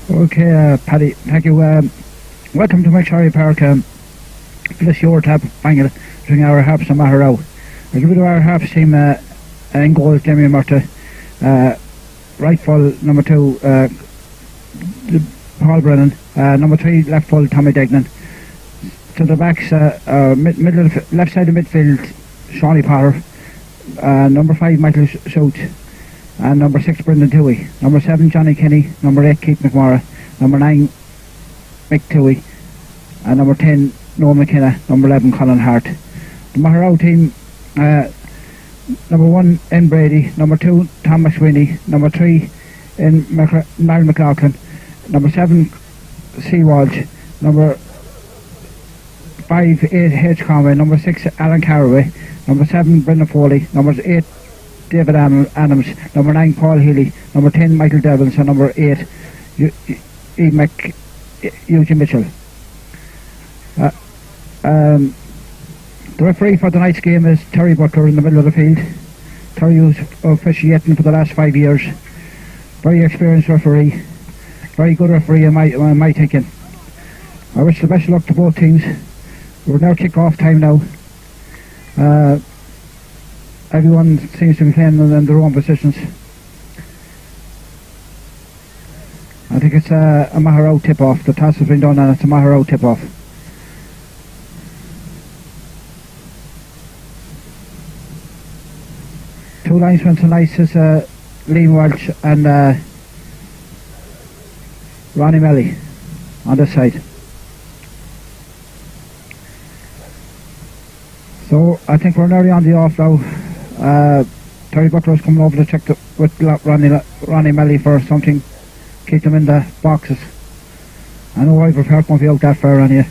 Okay, Paddy, thank you. Welcome to McSharry Park for this EuroTab Final between our Harps and Maugherow. We'll give it to our Harps team in goal, Jamie Murta. Right full, number 2, Paul Brennan. Number 3, left full, Tommy Degnan. To the backs, middle of left side of midfield, Shawnee Potter. Number 5, Michael Schultz. And number 6, Brendan Toohey. Number 7, Johnny Kenny. Number 8, Keith McMorrow. Number 9, Mick Toohey. And number 10, Noel McKenna. Number 11, Colin Hart. The Maugherow team, number 1, N. Brady. Number 2, Tom McSweeney. Number 3, Mary McLaughlin. Number 7, C. Walsh. Number 5, H. Conway. Number 6, Alan Carraway. Number 7, Brendan Foley. Number 8, David Adams. Number 9, Paul Healy. Number 10, Michael Devils. And number 8, Eugene Mitchell. The referee for tonight's game is Terry Butler in the middle of the field. Terry was officiating for the last 5 years. Very experienced referee. Very good referee in my thinking. I wish the best of luck to both teams. We're now kick-off time now. Everyone seems to be playing in their own positions. I think it's a Maugherow tip-off. The toss has been done and it's a Maugherow tip-off. Two linesmen tonight is Liam Walsh and Ronnie Melly on this side. So I think we're nearly on the off now. Terry Butler's coming over to check with Ronnie Melly for something. Keep them in the boxes. I know Ivor Park won't be out that far on you.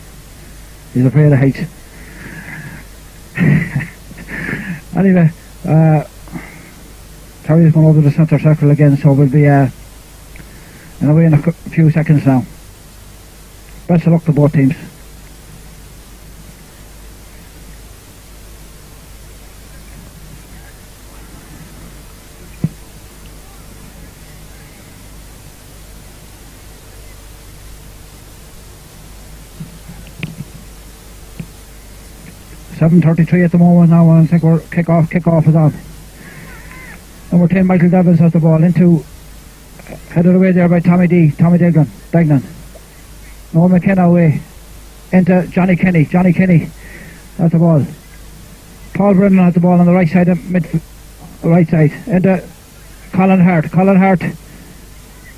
He's afraid of heights. Anyway, Terry's going over the centre circle again, so we'll be in away in a few seconds now. Best of luck to both teams. .7:33 at the moment now, and I think we're kickoff is on. Number 10, Michael Devils has the ball headed away there by Tommy Degnan. Noel McKenna away into Johnny Kenny has the ball. Paul Brennan has the ball on the right side into Colin Hart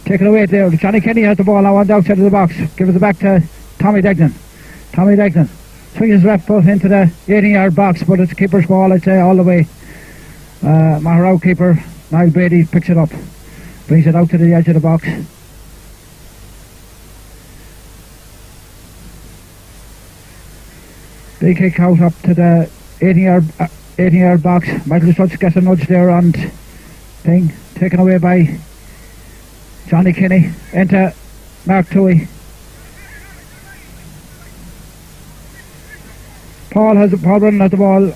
taken away there. Johnny Kenny has the ball now on the outside of the box, gives it back to Tommy Degnan. Swings his left foot into the 18-yard box, but it's keeper's ball, I'd say, all the way. Maugherow keeper Niall Brady picks it up, brings it out to the edge of the box. Big kick out up to the 18-yard box. Michael Schultz gets a nudge there on thing, taken away by Johnny Kenny into Mark Toohey. Paul Brennan has the ball,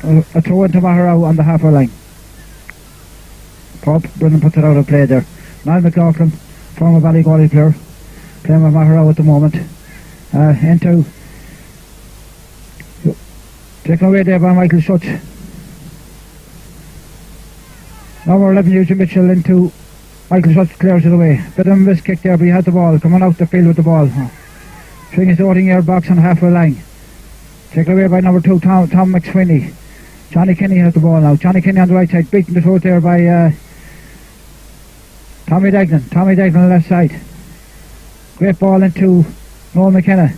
a throw into Maugherow on the halfway line. Paul Brennan puts it out of play there. Niall McLaughlin, former Ballygory player, playing with Maugherow at the moment. Into taken away there by Michael Schultz. Number 11, Eugene Mitchell into Michael Schultz, clears it away. Bit of a miss kick there, but he has the ball, coming out the field with the ball. Swing his 18-yard box on the halfway line. Taken away by number 2, Tom McSweeney. Johnny Kenny has the ball now. Johnny Kenny on the right side, beaten the throat there by Tommy Degnan on the left side. Great ball into Noel McKenna.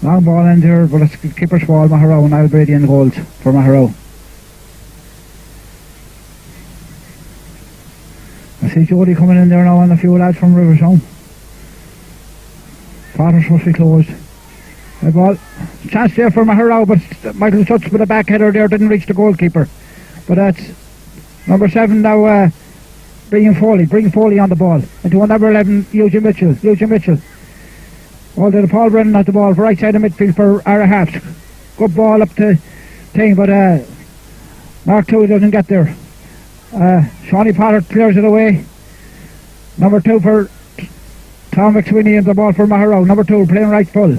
Long ball in there, but it's keeper's ball, Maugherow, and Niall Brady in goals for Maugherow. I see Jody coming in there now and a few lads from Riverstone. Potters must be closed. The ball, chance there for Maugherow, but Michael Schultz with a back header there didn't reach the goalkeeper. But that's number 7 now, bringing Foley on the ball into number 11, Eugene Mitchell. All to the Paul Brennan at the ball for right side of midfield for our Harps. Good ball up to thing, but Mark 2 doesn't get there. Shawnee Potter clears it away. Number 2 for Tom McSweeney and the ball for Maugherow. Number 2 playing right full.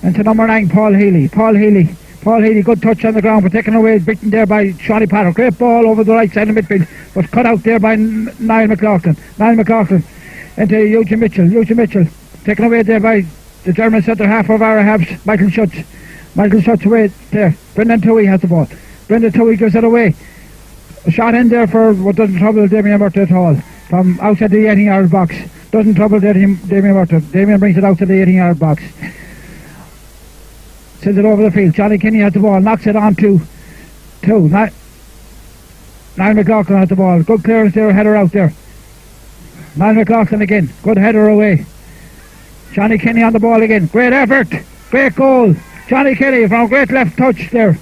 Into number 9, Paul Healy. Paul Healy, good touch on the ground, but taken away, beaten there by Shawnee Potter. Great ball over the right side of midfield, but cut out there by Niall McLaughlin. Niall McLaughlin into Eugene Mitchell. Taken away there by the German centre half of our Harps, Michael Schutz. Michael Schutz away there. Brendan Toohey has the ball. Brendan Toohey gives it away. A shot in there for what doesn't trouble Damien Murta at all. From outside the 18-yard box. Doesn't trouble Damien Murta. Damien brings it out to the 18-yard box. Sends it over the field. Johnny Kinney has the ball. Knocks it on to Niall McLaughlin has the ball. Good clearance there. Header out there. Niall McLaughlin again. Good header away. Johnny Kinney on the ball again. Great effort. Great goal. Johnny Kinney from a great left touch there.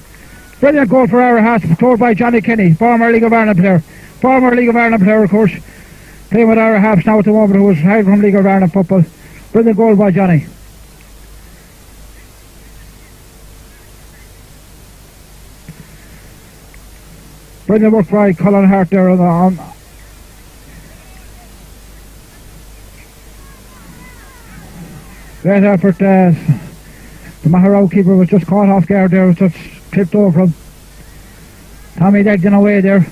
Brilliant goal for our Harps, scored by Johnny Kinney, former League of Ireland player. Of course. Playing with our Harps now at the moment, who was hired from League of Ireland football. Brilliant goal by Johnny. Brilliant work by Colin Hart there on great effort. The Maugherow keeper was just caught off guard there, was just tipped over from Tommy Degnan away there.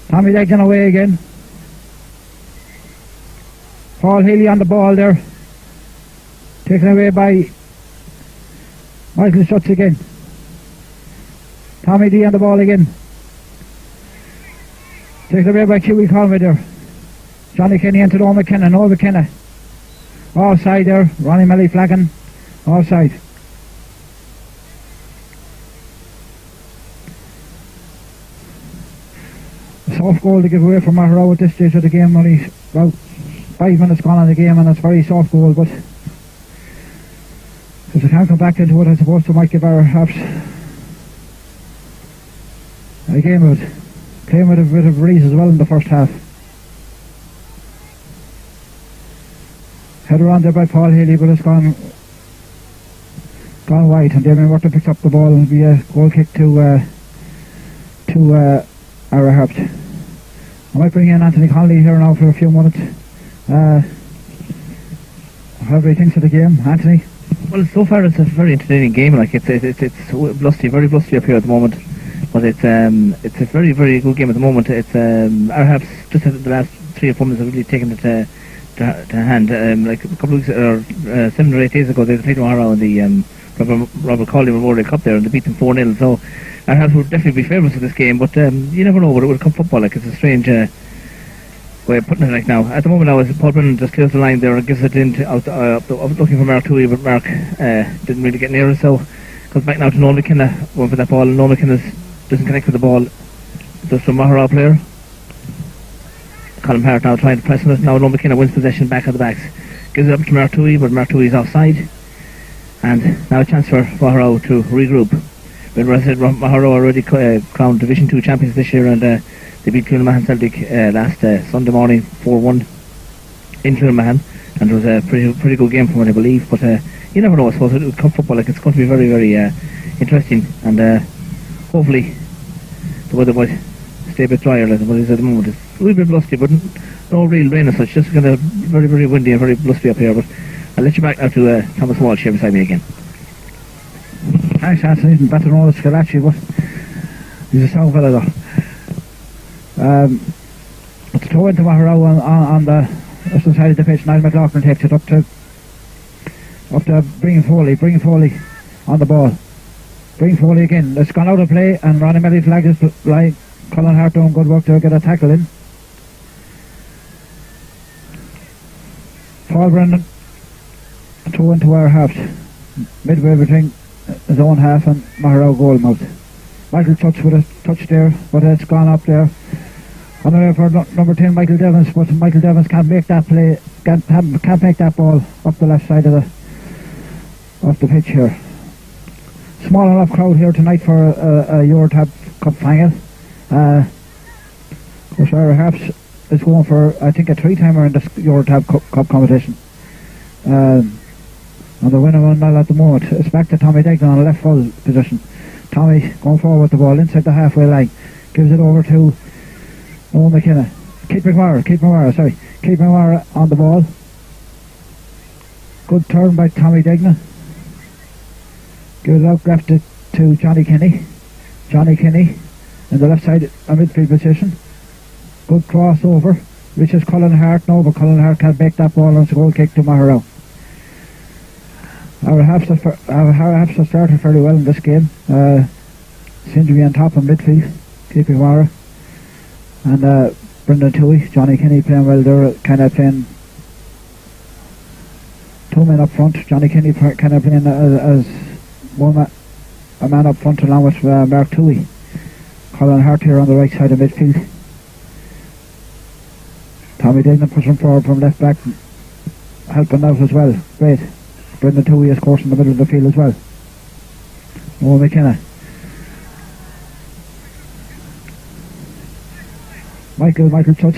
Tommy Degnan away again. Paul Healy on the ball there. Taken away by Michael Schutz again. Tommy D on the ball again. Taken away by Chewy Conway there. Johnny Kinney into Noel McKenna. Offside there. Ronnie Melly flagging. Offside. A soft goal to give away from Maugherow at this stage of the game. Only about 5 minutes gone on the game, and it's a very soft goal, but if they can't come back into it, I suppose they might give our Harps a game of it. Playing with a bit of release as well in the first half. Header on there by Paul Healy, but it's gone wide, and Damien Murta picks up the ball and be a goal kick to our Harps. I might bring in Anthony Connolly here now for a few minutes. How do you think of the game, Anthony? Well, so far it's a very entertaining game. Like it's blusty, very blusty up here at the moment. But it's a very, very good game at the moment. It's our Harps just in the last 3 or 4 minutes have really taken it to hand. Like a couple of weeks or 7 or 8 days ago, they played Maugherow in the Robert Cawley Memorial Cup there, and they beat them 4-0. So our Harps would definitely be favourites of this game. But you never know what it would come football. Like it's a strange way of putting it. Like now, at the moment, now Paul Brennan just clears the line there and gives it into looking for Mark Toohey, but Mark didn't really get near it. So comes back now to Noel McKenna, going for that ball, and Noel McKenna doesn't connect with the ball. Just from Maugherow player. Colin Hart now trying to press on it. Now Noel McKenna wins possession back at the backs. Gives it up to Mark Toohey, but Mark Toohey's offside. And now a chance for Maugherow to regroup. But as I said, Maugherow already crowned Division 2 champions this year, and they beat Clunamahan Celtic last Sunday morning 4-1 in Clunamahan, and it was a pretty good game from what I believe. But you never know, I suppose it would come football. Like it's going to be very, very interesting, and hopefully the weather might stay a bit drier than what it is at the moment. It's a little bit blusty, but no real rain as such, just kind of very, very windy and very blusty up here. But I'll let you back now to Thomas Walsh here beside me again. Thanks, Anthony. He's better known as Schillaci, but he's a sound fella though. But the throw into Maugherow on the western side of the pitch. Niall McLaughlin takes it up to bringing Foley on the ball. Bring Foley again. It's gone out of play, and Ronnie Melly flag is flying. Colin Hart doing good work to get a tackle in. Paul Brennan throw into our Harps, midway between his own half and Maugherow goal mouth. Michael Schutz with a touch there, but it's gone up there. On the way for number 10, Michael Devins, but Michael Devins can't make that play, can't make that ball up the left side of the pitch here. Small enough crowd here tonight for a EuroTab Cup Final. Of course, our Harps is going for, I think, a 3-timer in this EuroTab Cup competition. And the winner on that at the moment is back to Tommy Degnan on a left full position. Tommy going forward with the ball inside the halfway line. Gives it over to Owen McKenna. Keith McMorrow on the ball. Good turn by Tommy Degnan. Gives it out, left it to Johnny Kenny. Johnny Kenny in the left side a midfield position. Good crossover. Reaches Colin Hart now, but Colin Hart can't make that ball and it's a goal kick to Maugherow. Our halves have started fairly well in this game. Seem to be on top of midfield. Keith McMorrow and Brendan Toohey. Johnny Kenny playing well there, kind of playing 2 men up front. Johnny Kenny kind of playing as a man up front along with Mark Toohey. Colin Hart here on the right side of midfield. Tommy Degnan pushing forward from left back, helping out as well. Great. Brendan Toohey is course in the middle of the field as well. Owen McKenna. Michael Chutz.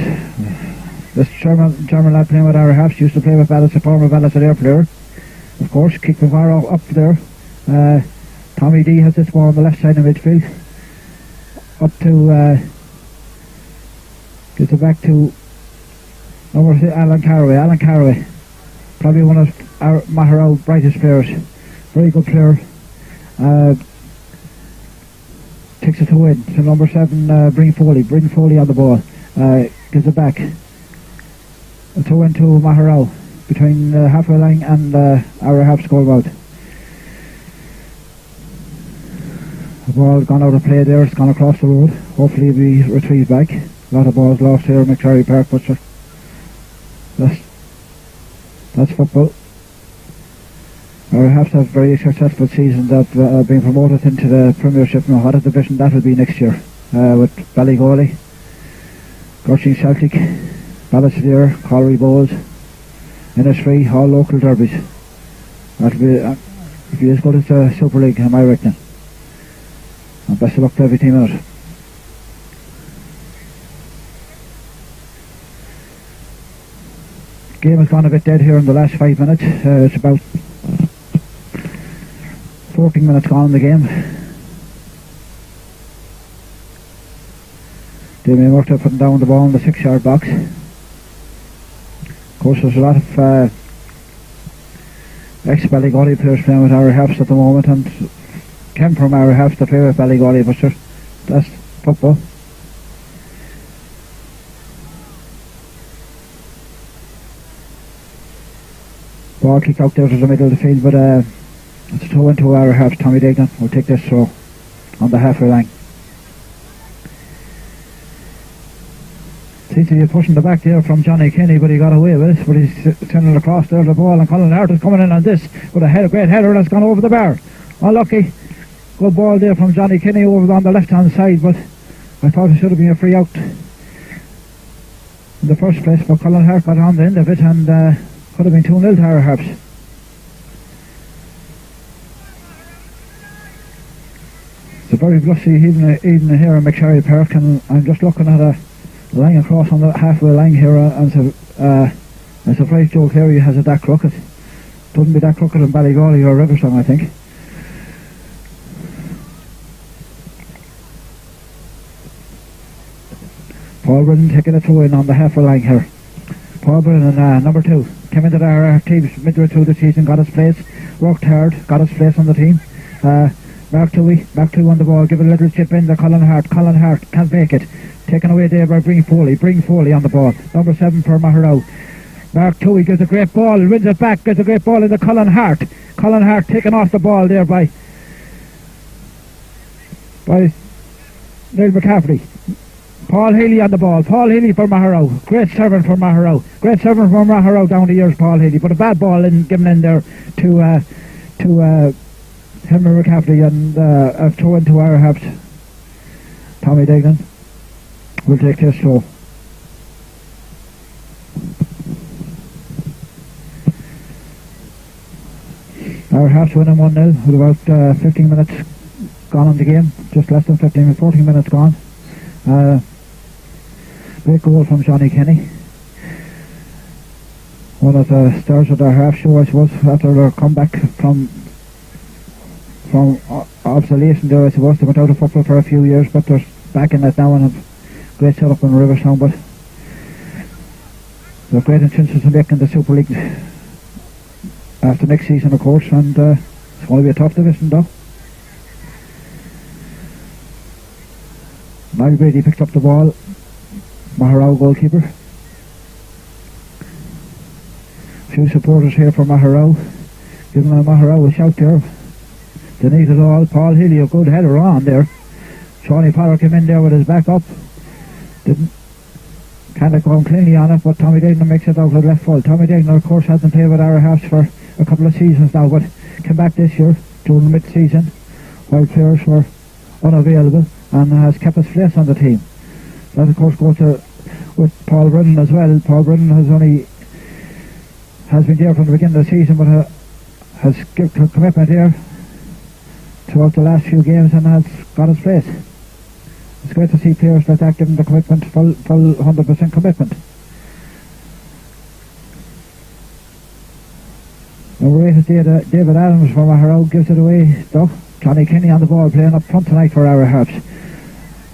This German lad playing with our halves used to play with Ballas, a former Ballas and Air player. Of course, Keith McMorrow up there. Tommy D has this ball on the left side of midfield. Up to gets it back to number 6, Alan Carraway. Probably one of our Maugherow brightest players. Very good player. Takes it to win to number 7, Bryn Foley on the ball. Gives it back. A throw into Maugherow between the halfway line and our half scoreboard. The ball gone out of play there, it's gone across the road. Hopefully it'll be retrieved back. A lot of balls lost here at McSharry Park, but that's football. Our halves have very successful seasons of being promoted into the Premiership. Now what division that will be next year, with Ballygawley, Gorching Celtic, Ballasavere, Colliery Bowls, Innisfree, all local derbies. That'll be as good as the Super League, am I reckoning. And best of luck to every team in it. Game has gone a bit dead here in the last 5 minutes. It's about 14 minutes gone in the game. Damien Murtagh putting down the ball in the 6-yard box. Of course, there's a lot of ex-Ballygawley players playing with our halves at the moment, and came from our halves to play with Ballygawley, but sure, that's football. Ball kick out there to the middle of the field, but it's a throw into our halves. Tommy Degnan will take this throw on the halfway line. Seems to be pushing the back there from Johnny Kenny, but he got away with it. But he's sending it across there the ball, and Colin Hart is coming in on this with a great header that's gone over the bar. Unlucky. Good ball there from Johnny Kenny over on the left hand side, but I thought it should have been a free out in the first place, but Colin Hart got on the end of it, and could have been 2-0 to our Harps. It's a very blustery evening here in McSharry Park, and I'm just looking at a line across on the halfway line here, and I'm surprised Joe Cleary has it that crooked. Doesn't be that crooked in Ballygawley or Riversong, I think. Paul Brennan taking a throw in on the halfway line here. Paul Brennan, number 2, came into our team midway through the season, got his place, worked hard, got his place on the team. Mark Toohey on the ball, give it a little chip in to Colin Hart can't make it. Taken away there by Bryn Foley on the ball. Number 7 for Maugherow. Mark Toohey gives a great ball, wins it back, gives a great ball into Colin Hart. Colin Hart taken off the ball there by Neil McCaffrey. Paul Healy on the ball. Paul Healy for Maugherow. Great servant for Maugherow. Down the years, Paul Healy. But a bad ball given in there to Henry McCaffrey, and a throw into our Harps. Tommy Degnan will take this throw. Our Harps winning 1-0 with about 15 minutes gone in the game. Just less than 14 minutes gone. Great goal from Johnny Kenny. One of the stars of their half show, I suppose, after their comeback from from obsolescence there, I suppose. They went out of football for a few years, but they're back in it now and have great setup in Riverstown. But they're great intentions of making the Super League after next season, of course, and it's going to be a tough division though. Niall Brady picks up the ball. Maugherow goalkeeper. Few supporters here for Maugherow. Giving Maugherow a shout there. They need it all. Paul Healy, a good header on there. Shawnee Potter came in there with his back up. Didn't kind of go cleanly on it, but Tommy Degnan makes it out of left full. Tommy Degnan, of course, hasn't played with our Harps for a couple of seasons now, but came back this year during the mid-season while players were unavailable, and has kept his place on the team. That, of course, goes to with Paul Brennan as well. Paul Brennan has been there from the beginning of the season, but has given commitment there throughout the last few games and has got his place. It's great to see players like that giving the commitment, full 100% commitment. Number 8 is David Adams from Maugherow, gives it away though. Johnny Kenny on the ball, playing up front tonight for our Harps.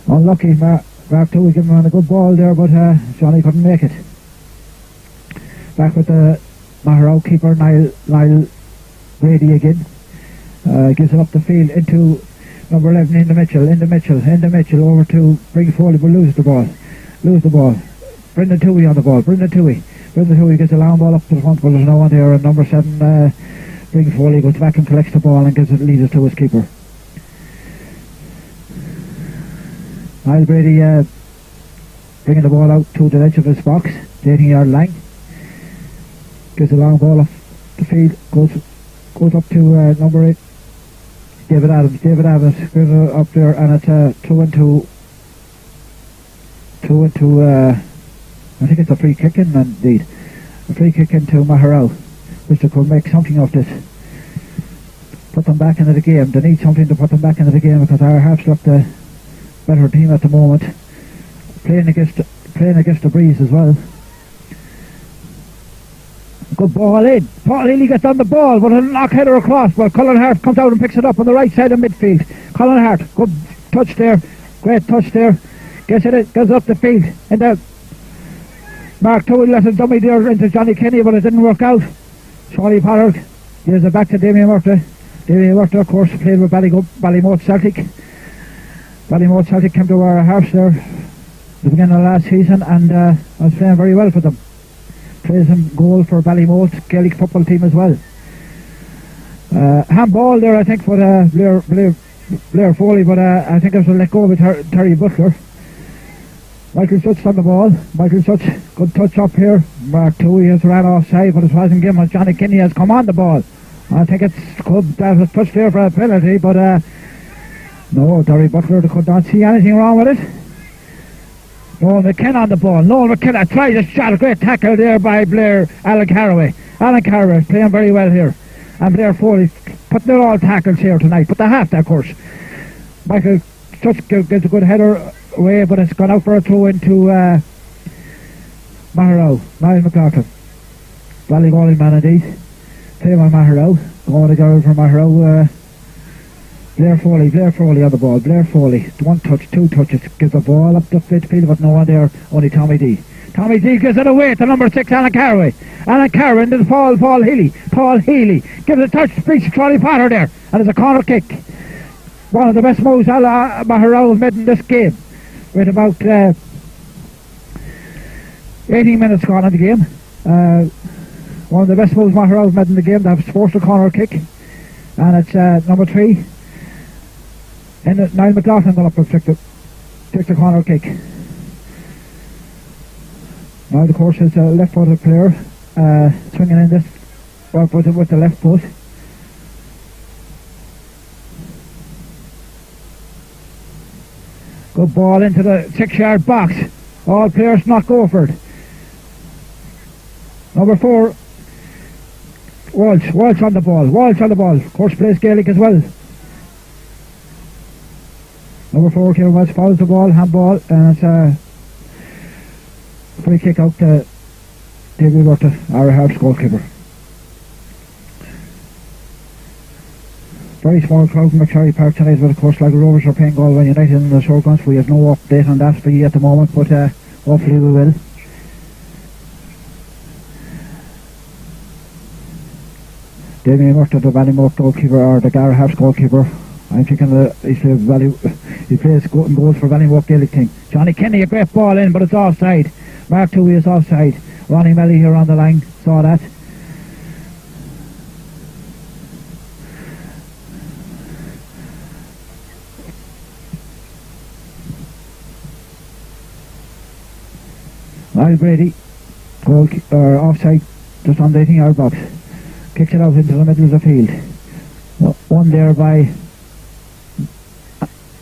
Unlucky, Mark Toohey giving him a good ball there, but Johnny couldn't make it. Back with the Maugherow keeper, Niall Brady again. Gives it up the field into number 11, into Mitchell, over to Bring Foley, but lose the ball. Brendan Toohey on the ball, Brendan Toohey gets a long ball up to the front, but there's no one there, and number 7, Bring Foley, goes back and collects the ball and leads it to his keeper. Niall Brady bringing the ball out to the edge of his box, 18-yard line. Gives a long ball off the field, goes up to number 8, David Adams gives it up there, and it's through into I think it's a free kick indeed. A free kick into Maugherow, which they could make something of this. Put them back into the game. They need something to put them back into the game, because our Harps look the better team at the moment. Playing against the breeze as well. Good ball in. Paul Healy gets on the ball, but a knock header across. But Colin Hart comes out and picks it up on the right side of midfield. Colin Hart, good touch there. Great touch there. Gets up the field. And Mark Toohey left a dummy there into Johnny Kenny, but it didn't work out. Shawnee Potter gives it back to Damien Murta. Damien Murta, of course, played with Ballymote Celtic. Ballymote Celtic came to our Harps there at the beginning of last season, and was playing very well for them. Plays in goal for Ballymote Gaelic football team as well. Handball there, I think, for Blair Foley, but I think it was a let go with Terry Butler. Michael Such on the ball. Michael Such, good touch up here. Mark Toohey has ran offside, but it wasn't given as Johnny Kinney has come on the ball. I think it's could have a touch there for a penalty, but no, Terry Butler could not see anything wrong with it. Noel McKenna on the ball. Noel McKenna tries a shot. A great tackle there by Alan Caraway. Alan Caraway playing very well here. And Blair Foley putting their all tackles here tonight. But they have to, of course. Michael Such gets a good header away, but it's gone out for a throw into Maugherow. Niall McLaughlin. Ballygalling man indeed. Playing by Maugherow. Going to go for Maugherow. Blair Foley on the ball. Blair Foley, one touch, two touches, gives the ball up the midfield, but no one there, only Tommy D. Tommy D gives it away to number 6, Alan Caraway. Alan Caraway into the Paul Healy. Paul Healy gives a touch, speaks Trolley Potter there, and it's a corner kick. One of the best moves Maugherow has made in this game. With about 18 minutes gone in the game. One of the best moves Maugherow has made in the game. They have forced a corner kick, and it's number 3. And Niall McLaughlin going up and take the corner kick. Now, of course, is a left-footed player swinging in this with the left foot. Good ball into the 6-yard box. All players not go for it. Number 4, Walsh on the ball. Of course, plays Gaelic as well. Number 4, Kieran Wells fouls the ball, handball, and it's a free kick out to David Murta, our Harps goalkeeper. Very small crowd in McSharry Park tonight, but of course Sligo Rovers are playing Galway United in the short guns. We have no update on that for you at the moment, but hopefully we will. Damien Murtagh, the Ballymote goalkeeper, or the Gara Harps goalkeeper. I'm thinking he plays goals for Ballymote Gaelic team. Johnny Kenny, a great ball in, but it's offside. Mark Toohey is offside. Ronnie Melly here on the line, saw that. Niall Brady, offside, just on the 18-yard box. Kicks it out into the middle of the field. One there by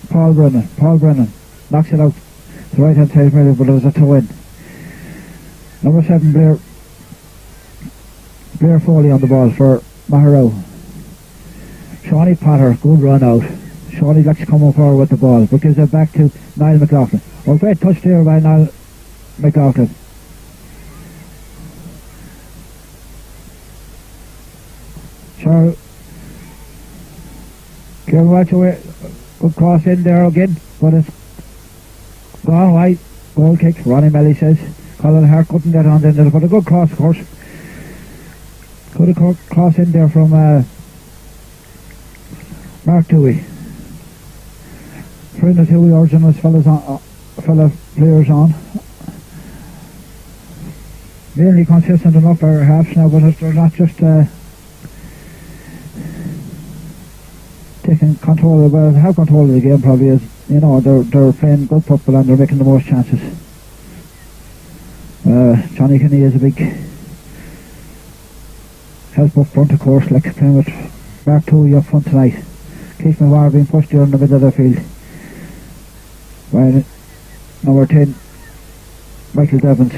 Paul Brennan. Paul Brennan knocks it out to the right hand side middle, but it was a throw in. Number 7, Blair Foley on the ball for Maugherow. Shawnee Potter, good run out. Shawnee likes to come up forward with the ball, but gives it back to Niall McLaughlin. Oh, great touch there by Niall McLaughlin. Sure. Kieran watch away. Good cross in there again, but it's gone wide. Goal kick, Ronnie Melly says. Colin Hart couldn't get on there, but a good cross, of course. Could have cross in there from Mark Toohey. Friend of Toohey urging his fellow players on. Nearly consistent enough for halves now, but they're not just taking control of have control of the game. Probably is, you know, they're playing good football and they're making the most chances. Johnny Kinney is a big help up front, of course, like playing with Mark Toohey up front tonight. Keith McGuire being pushed here in the middle of the field by number 10 Michael Devons.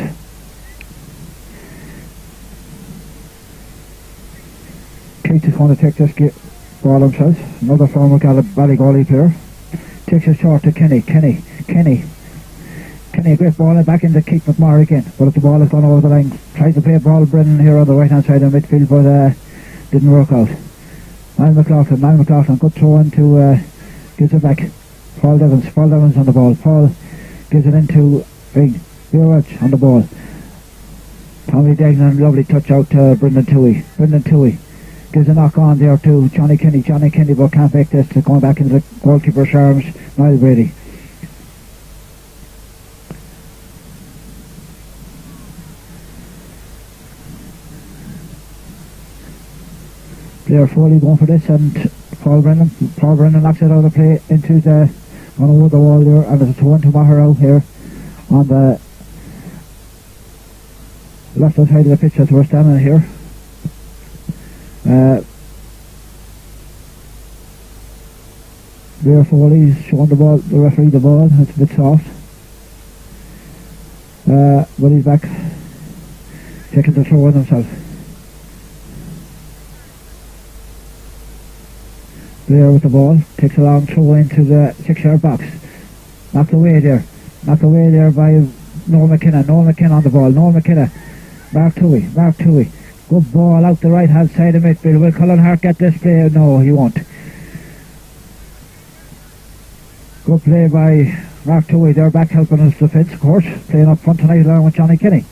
Keith is going to take this ball himself. Another former Ballygally player. Takes it short to Kenny, a great ball, and back into Keith McMahon again, but the ball has gone over the line. Tried to play Paul Brennan here on the right hand side of midfield, but didn't work out. Niall McLaughlin, good throw into, gives it back. Paul Devons on the ball. Paul gives it into Welch on the ball. Tommy Degnan, lovely touch out to Brendan Toohey gives a knock on there to Johnny Kenny, but can't make this. Going back into the goalkeeper's arms, Niall Brady. Blair Foley going for this, and Paul Brennan knocks it out of play into the over the wall there, and there's a throw to Maugherow here on the left hand side of the pitch as we're standing here. Blair Foley's showing the referee the ball. It's a bit soft, but he's back taking the throw on himself. Blair with the ball, takes a long throw into the 6-yard box. Knocked away there by Noel McKenna on the ball. Noel McKenna, Mark Toohey. Good ball out the right hand side of midfield. Will Colin Hart get this play? No, he won't. Good play by Mark Toohey. They're back helping us defence, of course, playing up front tonight along with Johnny Kenny.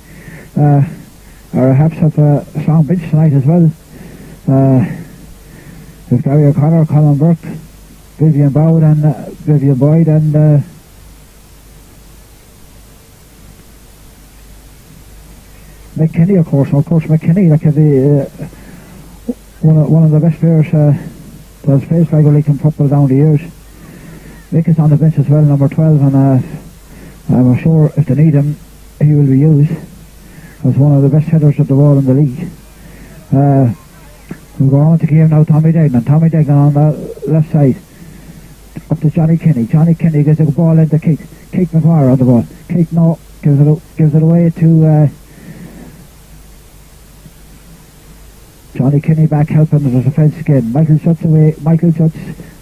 Our Harps have a strong bench tonight as well. There's Gary O'Connor, Colin Burke, Vivian Boyd and McKinney, of course. Of course, McKinney, that could be one of the best players that's played Sligo League and football down the years. Mick is on the bench as well, number 12, and I'm sure if they need him, he will be used as one of the best headers of the ball in the league. We'll go on to game now. Tommy Degnan on the left side, up to Johnny Kenny. Johnny Kenny gives a ball into Keith McGuire on the ball. Keith gives it away to Johnny Kenny back helping the defence again. Michael Schutz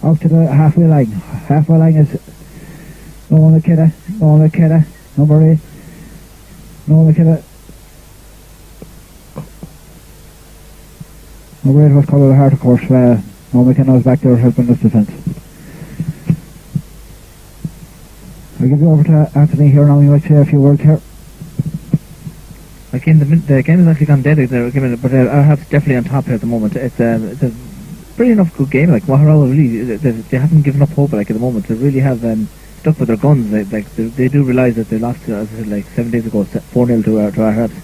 out to the halfway line. Halfway line is Noel McKenna, number 8. Noel McKenna. Number 8 was Colin Hart, of course. No, McKenna's back there helping us defence. I'll give you over to Anthony here now. You might say a few words here. Again, the game has actually gone dead there, but our Harps definitely on top here at the moment. It's a pretty enough good game. Like Maugherow, really, they haven't given up hope. Like at the moment, they really have stuck with their guns. They do realise that they lost, as I said, like 7 days ago, 4-0 to our Harps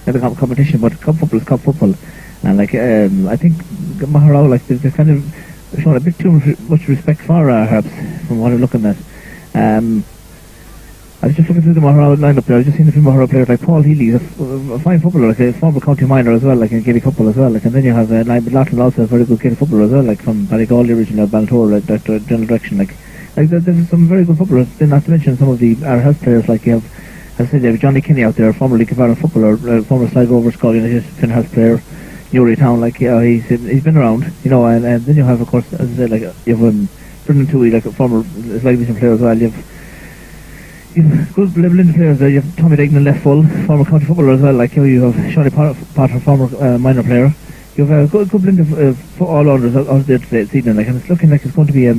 in the competition. But cup football is cup football, and like I think Maugherow, like they've kind of shown a bit too much respect for our Harps from what I'm looking at. I was just looking through the Maugherow lineup there. I was just seeing a few Maugherow players like Paul Healy, he's a fine footballer, like a former county minor as well, like in Gilly couple as well. Like, and then you have Niall Lachlan, also a very good Gilly footballer as well, like from Ballygal originally, Ballantor, like that general direction. Like there's some very good footballers. Then not to mention some of our health players, like you have, as I said, you have Johnny Kinney out there, former League of Ireland footballer, former Sligo over Scully, United Finn health player, EuroTab, like he's been around, and then you have, of course, as I said, like you have Brendan Toohey, like a former Sligo player as well. You've good Linda players there. You have Tommy Dignan left full, former county footballer as well. Like you have Shirley Potter, former minor player. You have a good blend of all-rounders out there today this evening. Like, and it's looking like it's going to be a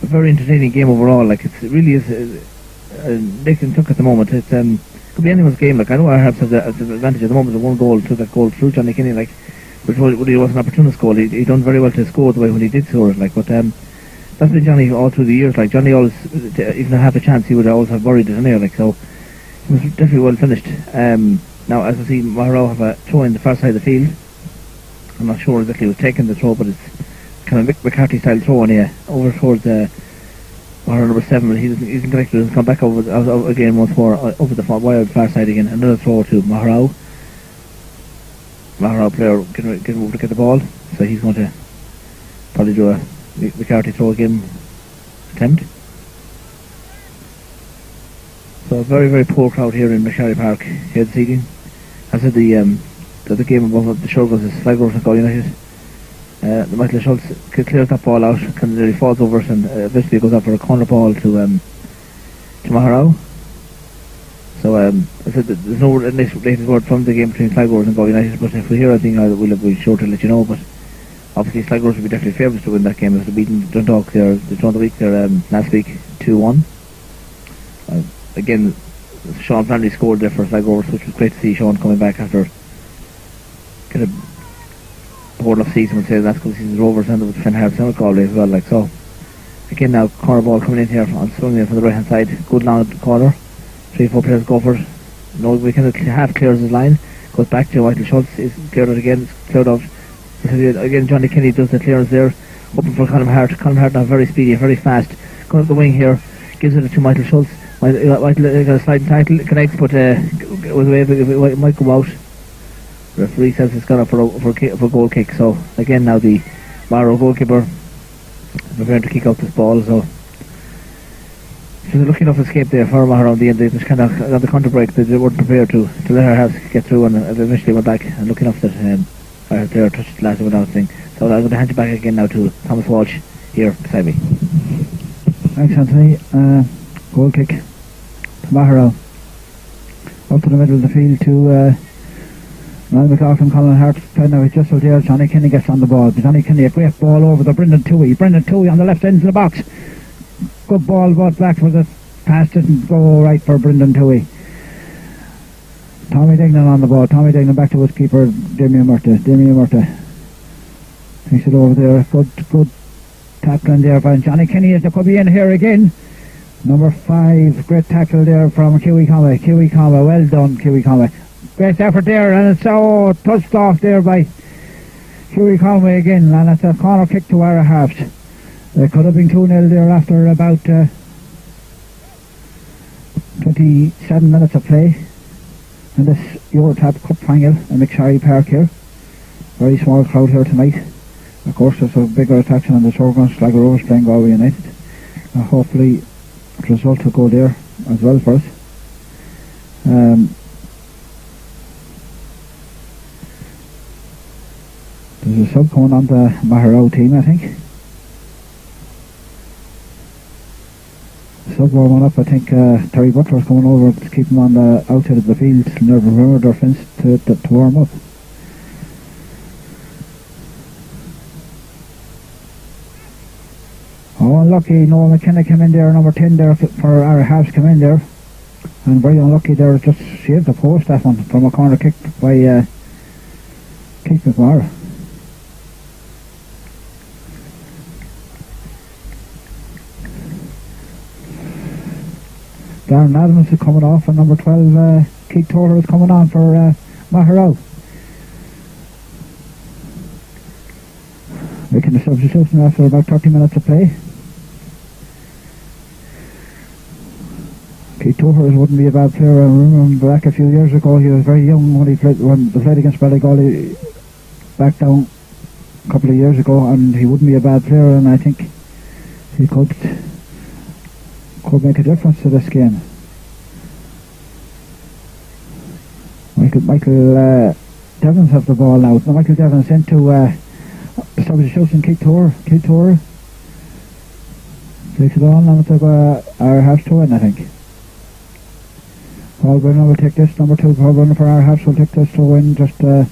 very entertaining game overall. Like it really is. Nick and Tuck at the moment. It could be anyone's game. Like I know our Harps have the advantage at the moment of one goal to that goal through Johnny Kinney. Like, which was an opportunist goal. He done very well to score the way when he did score it. Like, but that's been Johnny all through the years. Like Johnny always, even half a chance, he would always have buried it in there. Like, so it was definitely well finished. Now, as I see, Maugherow have a throw in the far side of the field. I'm not sure exactly who's taking the throw, but it's kind of McCarthy style throw in here over towards Maugherow number 7. But he isn't connected. Doesn't come back over again once more over the wild far side again. Another throw to Maugherow. Maugherow player getting over to get the ball, so he's going to probably do a McCarthy throw again attempt. So a very, very poor crowd here in McSharry Park here this evening. As I said, the game above the shoulders is Sligo versus Galway United. The Michael Schultz clears that ball out, kind of nearly falls over it, and eventually goes out for a corner ball to Maugherow. So I said that there's no latest word from the game between Sligo and Galway United, but if we hear anything, we'll be sure to let you know. But obviously Sligo would be definitely favourites to win that game, as they beaten Dundalk there, the draw of the week there last week 2-1. Again, Sean Flannery scored there for Sligo, which was great to see Sean coming back after kind of poor enough season, would say last couple of seasons Rovers and with Finn Harps and with Galway as well. Like, so again now corner ball coming in here on swinging in from the right hand side, good long corner, 3-4 players go for it. No, we kind of half clears his line, goes back to Michael Schultz, is cleared out again, it's cleared out. Again, Johnny Kinney does the clearance there, open for Colm Hart. Colm Hart now very speedy, very fast, going up the wing here, gives it to Michael Schultz. Michael got a sliding tackle, connects, but was away, it might go out. Referee says it's gone up for a goal kick. So again now the Maugherow goalkeeper preparing to kick out this ball. So it was a lucky enough escape there for Maugherow in the end. They just kind of got the counter break. They weren't prepared to let our Harps get through, and eventually went back. And lucky enough that our player touched the last one out thing. So I'm going to hand you back again now to Thomas Walsh here beside me. Thanks, Anthony. Goal kick to Maugherow. Up to the middle of the field to Niall McLaughlin, Colin Hart. Now he's just out there. Johnny Kinney gets on the ball. Johnny Kinney, a great ball over the Brendan Toohey. Brendan Toohey on the left end of the box. Good ball, brought back for the pass. Didn't go right for Brendan Toohey. Tommy Dignan on the ball. Tommy Dignan back to his keeper, Damien Murta. Takes it over there. Good tackling there by Johnny Kinney, as they could be in here again. Number 5, great tackle there from Kiwi Conway. Well done, Kiwi Conway. Great effort there, and it's so touched off there by Kiwi Conway again, and it's a corner kick to our Harps. It could have been 2-0 there after about 27 minutes of play in this EuroTab Cup Final in McSharry Park here. Very small crowd here tonight. Of course, there's a bigger attraction on the shore, Sligo Rovers playing Galway United. Hopefully the result will go there as well for us. There's a sub coming on the Maugherow team, I think. Sub warming up, I think Terry Butler's coming over to keep him on the outside of the field near the perimeter fence to warm up. Oh, unlucky. Noel McKenna came in there, number 10 there for our Harps came in there. And very unlucky there, just saved the post, that one, from a corner kick by Keith McMahon. Darren Adams is coming off, and number 12, Keith Torter is coming on for Maugherow. Making the substitution after about 30 minutes of play. Keith Torter wouldn't be a bad player. I remember back a few years ago, he was very young when they played against Ballygally back down a couple of years ago, and he wouldn't be a bad player, and I think he could make a difference to this game. Michael Devons have the ball now. Michael Devons into substitution. Keith Torre takes it on, and it's our Harps to win, I think. Paul Brennan will take this. Number 2, Paul Brennan for our Harps will take this to win, just on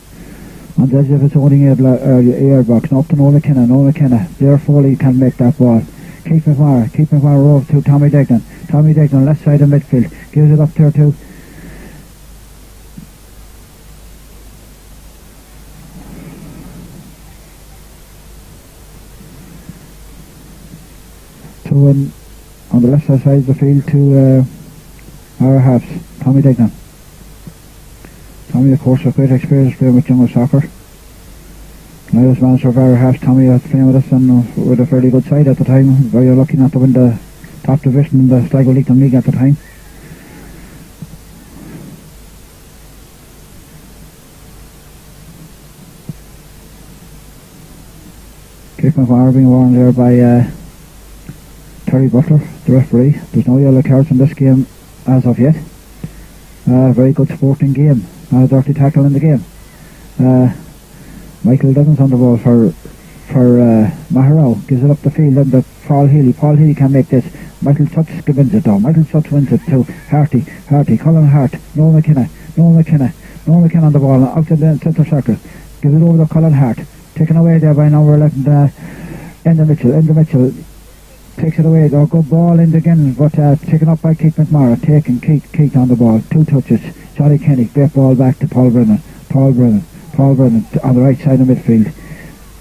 the edge of his own air box. Up to Noel McKenna. Blair Foley can make that ball. Keith McMahon over to Tommy Degnan, left side of midfield, gives it up there to win on the left side of the field to our Harps, Tommy Degnan. Tommy, of course, a great experience playing with younger soccer. When I was manager of our Harps, Tommy was playing with us and with a fairly good side at the time. Very lucky not to win the top division in the Sligo Leitrim League at the time. Keith McMahon being warned there by Terry Butler, the referee. There's no yellow cards in this game as of yet. Very good sporting game. Not a dirty tackle in the game. Michael Devons on the ball for Maugherow. Gives it up the field and Paul Healy. Paul Healy can make this. Michael Such wins it though. Michael Such wins it to Harty, Colin Hart, Noel McKenna on the ball out to the centre circle. Gives it over to Colin Hart. Taken away there by number 11, Enda Mitchell. Takes it away, though. Good ball in again, but taken up by Keith McMahon. Taking Keith on the ball. 2 touches. Johnny Kenny. Great ball back to Paul Brennan on the right side of midfield.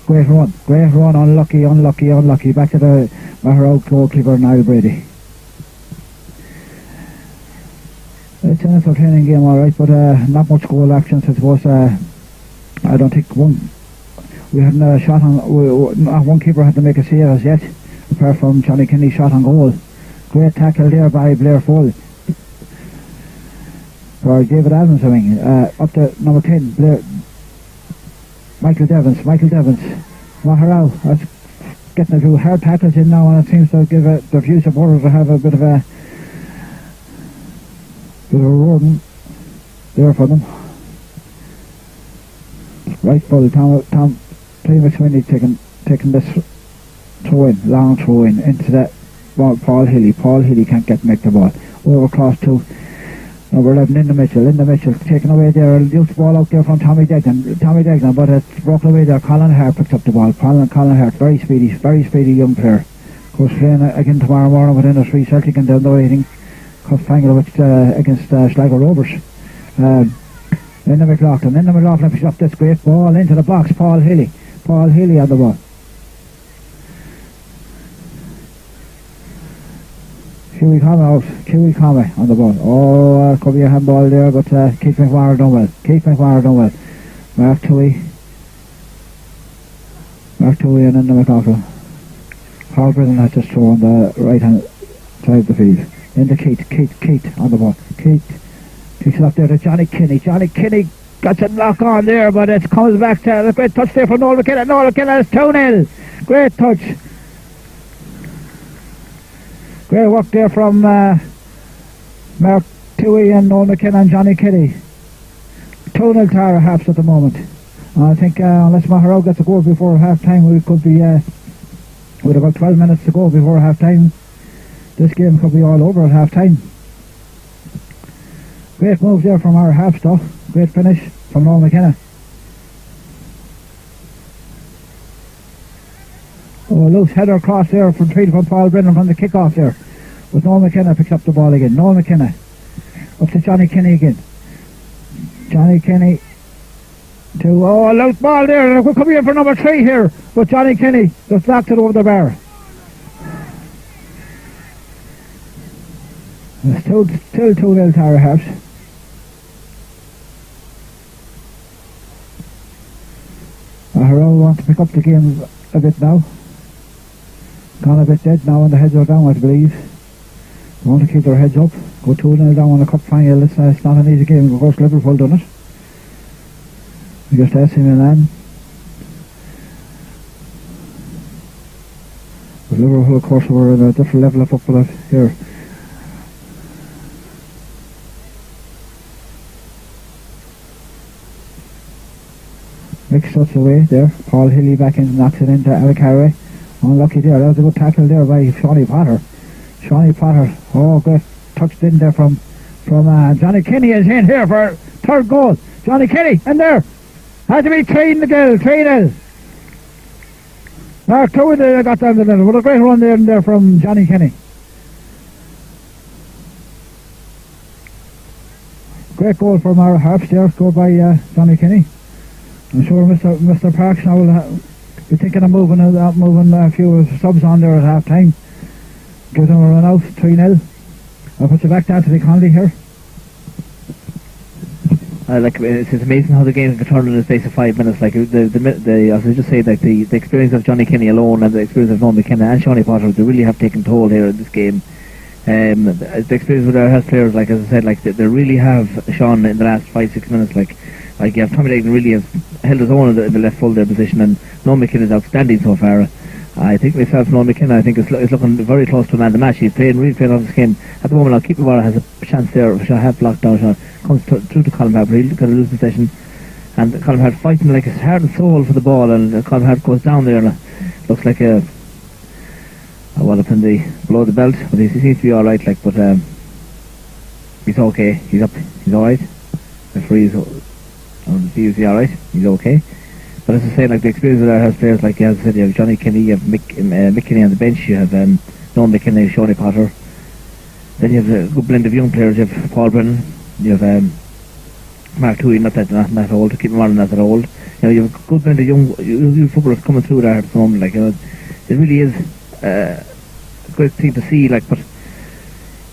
Great run. Unlucky. Back to the Maugherow goalkeeper, Niall Brady. It's an entertaining game, alright, but not much goal action, I suppose. I don't think we hadn't a shot on. Not one keeper had to make a save as yet, apart from Johnny Kenny's shot on goal. Great tackle there by Blair Foley. For David Adams, I mean. Up to number 10, Michael Devons. Maugherow, that's getting a few hard tackles in now, and it seems to give the few supporters to have a bit of a run there for them. Right full, Tom McSweeney taking this long throw in into that ball. Paul Healy can't make the ball. Over across to number 11, Linda Mitchell taken away there. A loose ball out there from Tommy Degnan, but it's broken away there. Colin Hart picks up the ball. Colin Hart, very speedy young player. Of course, playing again tomorrow morning with Innisfree Celtic and the waiting cup final against Sligo Rovers. Linda McLaughlin picks up this great ball into the box. Paul Healy on the ball. Kiwi Kame on the ball. Oh, could be a handball there, but Keith McMahon done well. Mark Tui and Linda McLaughlin. Paul Brennan has just thrown the right hand side of the field. Into Keith on the ball. Keith takes it up there to Johnny Kinney. Johnny Kinney got a lock on there, but it comes back to the great touch there from Noel McKenna. Noel McKenna is 2-0. Great touch. Great work there from Mark Tui and Noel McKenna and Johnny Kinney. 2-0 to our Harps at the moment. I think unless Maugherow gets a goal before half time, we could be with about 12 minutes to go before half time. This game could be all over at half time. Great move there from our Harps though. Great finish from Noel McKenna. Oh, loose header cross there from Paul Brennan from the kick-off there. But Noel McKenna picks up the ball again. Noel McKenna. Up to Johnny Kenny again. Johnny Kenny to, a loose ball there. We're coming in for number 3 here. But Johnny Kenny just knocked it over the bar. It's still 2-0 Tara Harps. Maugherow want to pick up the game a bit now. Gone a bit dead now and the heads are down, I believe. They want to keep their heads up. Go 2-0 down on the cup final. It's not an easy game. Of course, Liverpool done it. Against AC Milan. But Liverpool, of course, were at a different level of football here. Mick struts away there. Paul Hilly back in, knocks it into Alec Harry. Unlucky there. That was a good tackle there by Shawnee Potter. Oh, good. Touched in there from Johnny Kenny is in here for third goal. Johnny Kenny in there. Had to be 3-0. Mark Towie got down the middle. What a great run there from Johnny Kenny. Great goal from our Harps there, scored by Johnny Kenny. I'm sure Mr. Parks now will be thinking of moving a few subs on there at half time. Gives them a run out, 3-0. I'll put you back down to the Connolly here. It's amazing how the game can turn in the space of 5 minutes. Like as I just say, like the experience of Johnny Kenny alone and the experience of Noel McKenna and Shawnee Potter, they really have taken toll here in this game. The experience with our health players, like as I said, like they really have shone in the last 5-6 minutes. Like you have Tommy Legnan really has held his own in the left full there position, and Noel McKenna is outstanding so far. I think myself, Noel McKenna, I think is looking very close to a man of the match. He's really playing off his game at the moment. I'll keep the ball, has a chance there. Half blocked down, comes through to Colin Hart, but he's got to lose possession. And Colin Hart fighting like his heart and soul for the ball, and Colin Hart goes down there, and it looks like a wallop in the below the belt, but he seems to be all right. Like, but he's okay. He's up. He's all right. Referee is all right. He's okay. But as I say, like the experience of our house players, like as I said, you have Johnny Kenny, you have Mick Kenny on the bench, you have Noel McKenna, Shawnee Potter. Then you have a good blend of young players. You have Paul Brennan, you have Mark Toohey, not that old, to keep him on not that old. You have a good blend of young footballers coming through there at the moment. Like it really is a great thing to see. Like, but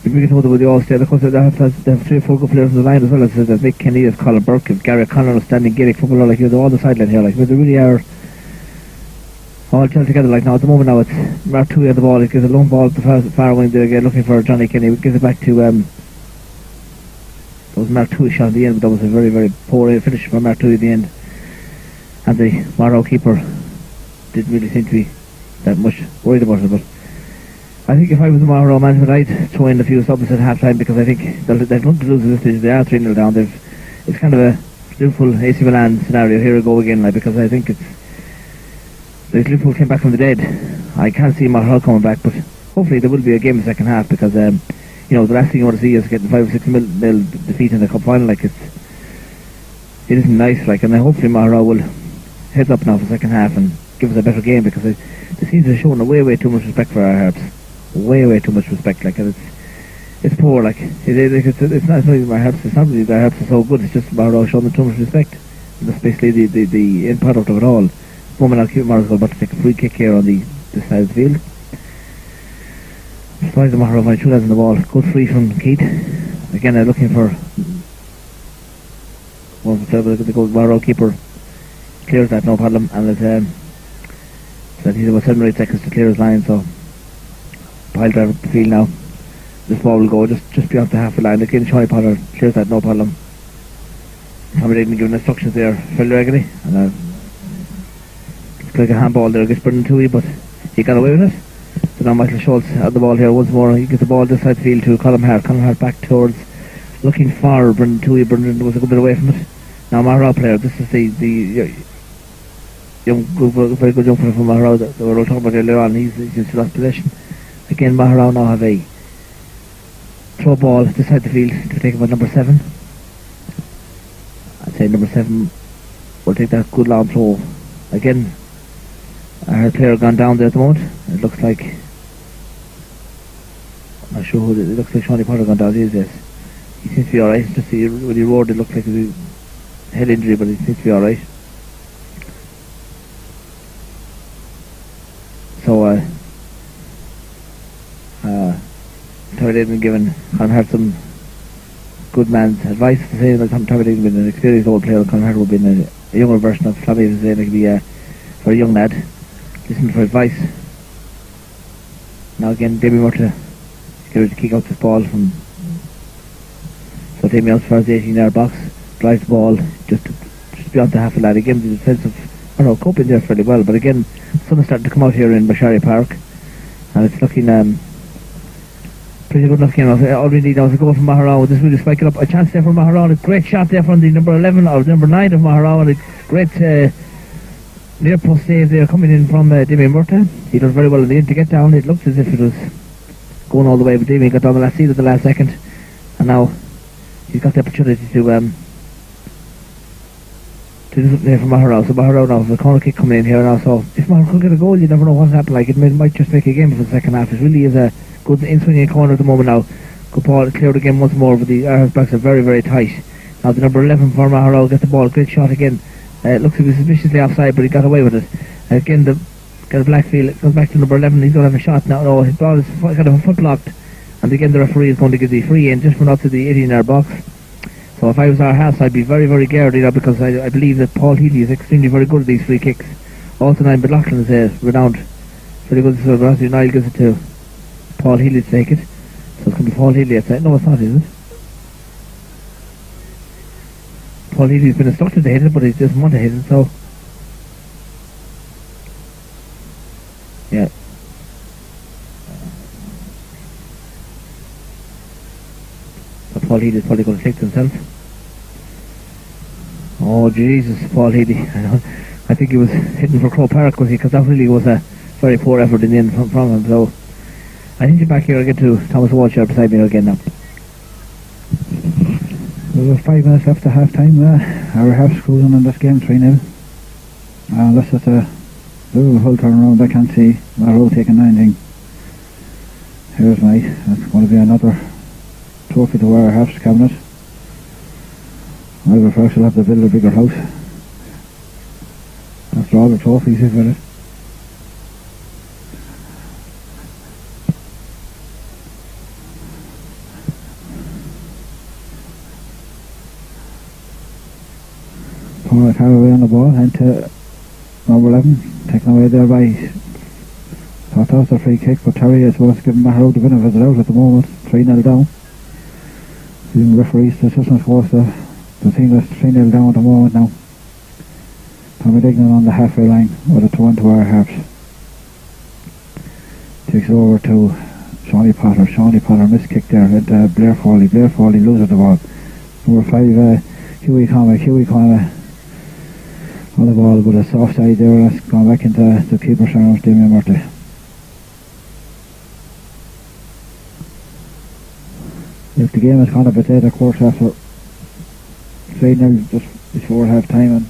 if we get hold of the All-Star, of course they have 3 or 4 good players on the line as well. As Mick Kenny, as Colin Burke, as Gary Connolly, standing Gaelic footballer. Like they're all the sideline here. Like they really are all gelled together. Like now at the moment now it's Mark Toohey on the ball. He gives a long ball to the far wing there again, looking for Johnny Kenny. Gives it back to that was Mark Toohey shot at the end, but that was a very, very poor finish from Mark Toohey at the end. And the Maugherow keeper didn't really seem to be that much worried about it, but I think if I was the Maugherow management, I'd throw in a few subs at half time, because I think they've nothing to lose at this stage. They are 3-0 down. It's kind of a Liverpool AC Milan scenario. Here we go again, like, because I think it's Liverpool came back from the dead. I can't see Maugherow coming back, but hopefully there will be a game in the second half, because the last thing you want to see is getting 5 or 6 nil defeat in the cup final. Like it isn't nice. Like, and then hopefully Maugherow will heads up now for the second half and give us a better game, because they seem to have shown way too much respect for our Harps. Way too much respect. Like, and it's poor. Like it's not even our Harps. It's not really our Harps are so good. It's just Maugherow showing them too much respect. And that's basically the end product of it all. At the moment, I'll keep Maugherow about to take a free kick here on this side of the field. Surprised the Maugherow only 2 lads on the ball. Good free from Keith. Again, they're looking for the goal. Maugherow keeper clears that, no problem, and so he's about 7 or 8 seconds to clear his line. So pile driver up the field now. This ball will go just beyond the half line. Again, Shawnee Potter clears that, no problem. Tommy Legnan giving instructions there fairly regularly, and it's like a handball there against Brendan Toohey, but he got away with it. So now Michael Schultz had the ball here once more. He gets the ball this side of the field to Colin Hart. Colin Hart back towards, looking for Brendan Toohey. Brendan was a good bit away from it. Now Maugherow player. This is the young, very good young player from Maugherow that we were talking about earlier on. He's just lost possession. Again, Maugherow now have a throw ball this side of the field to take about number 7. I'd say number 7 will take that good long throw. Again, Our player gone down there at the moment. It looks like, I'm not sure who it looks like. Shawnee Potter gone down. He seems to be alright. Just when he roared, it looked like a head injury, but he seems to be alright. So Tommy Dayton given Conor Hart some good man's advice to say that Tommy Dayton been an experienced old player. Conor Hart would have been a younger version of Tommy, to say, like, be for a young lad. Listen for advice. Now again, Damien Murta get ready to kick out this ball from. So Damien out towards the 18-yard box, drives the ball just beyond the half a lad. Again, the defensive, coping there fairly well. But again, sun is starting to come out here in McSharry Park, and it's looking pretty good enough game. All we need now is a goal from Maugherow. This will spike it up. A chance there for Maugherow. A great shot there from the number 11 or number 9 of Maugherow, and a great near post save there coming in from Damien Murta. He does very well in the end to get down. It looked as if it was going all the way, but Damien got down the last seat at the last second, and now he's got the opportunity to do something there for Maugherow. So Maugherow now, the corner kick coming in here now. So if Maugherow could get a goal, you never know what's happened. Like, it might just make a game for the second half. It really is a good in-swinging corner at the moment now. Good ball cleared again once more, but the Irish backs are very, very tight. Now the number 11 for Maugherow gets the ball. Great shot again. It looks like he was suspiciously offside, but he got away with it. Again, got a black field. It goes back to number 11. He's going to have a shot now. No, his ball is kind of a foot blocked. And again, the referee is going to give the free in just run out to the 18-yard box. So if I was our half, I'd be very, very guarded, because I believe that Paul Healy is extremely very good at these free kicks. Also, Niall McLaughlin is renowned very good. So Niall gives it to Paul Healy to take it. So it's going to be Paul Healy outside. No, it's not, is it? Paul Healy's been instructed to hit it, but he doesn't want to hit it, so. Yeah. So Paul Healy's probably going to take it himself. Oh, Jesus, Paul Healy. I think he was hitting for Crow Park, was he? Because that really was a very poor effort in the end from him, so. I think you're back here again to Thomas Walsh here beside me again now. There's 5 minutes left at half time. Our Harps cruising in this game 3-0. Unless it's a full turnaround, I can't see Maugherow taking anything. Here's Knight. That's going to be another trophy to our Harps cabinet. However, first we'll have to build a bigger house. After all the trophies he's with it. Paul Carraway on the ball into number 11, taken away there by, thought that was a free kick, but Terry is supposed to give Maugherow the benefit of the doubt at the moment. 3-0 down. The referees, the assistant's supposed to think that's 3-0 down at the moment now. Tommy Dignan on the halfway line with a 2-1 to our Harps. Takes it over to Shawnee Potter. Shawnee Potter missed kick there into Blair Foley. Blair Foley loses the ball. Number 5, Hughie Conway on the ball, but it's offside there. That's gone back into the keeper's arms, Damien Murta. If the game is kind of a dead, of course, after 3-0 just before half time, and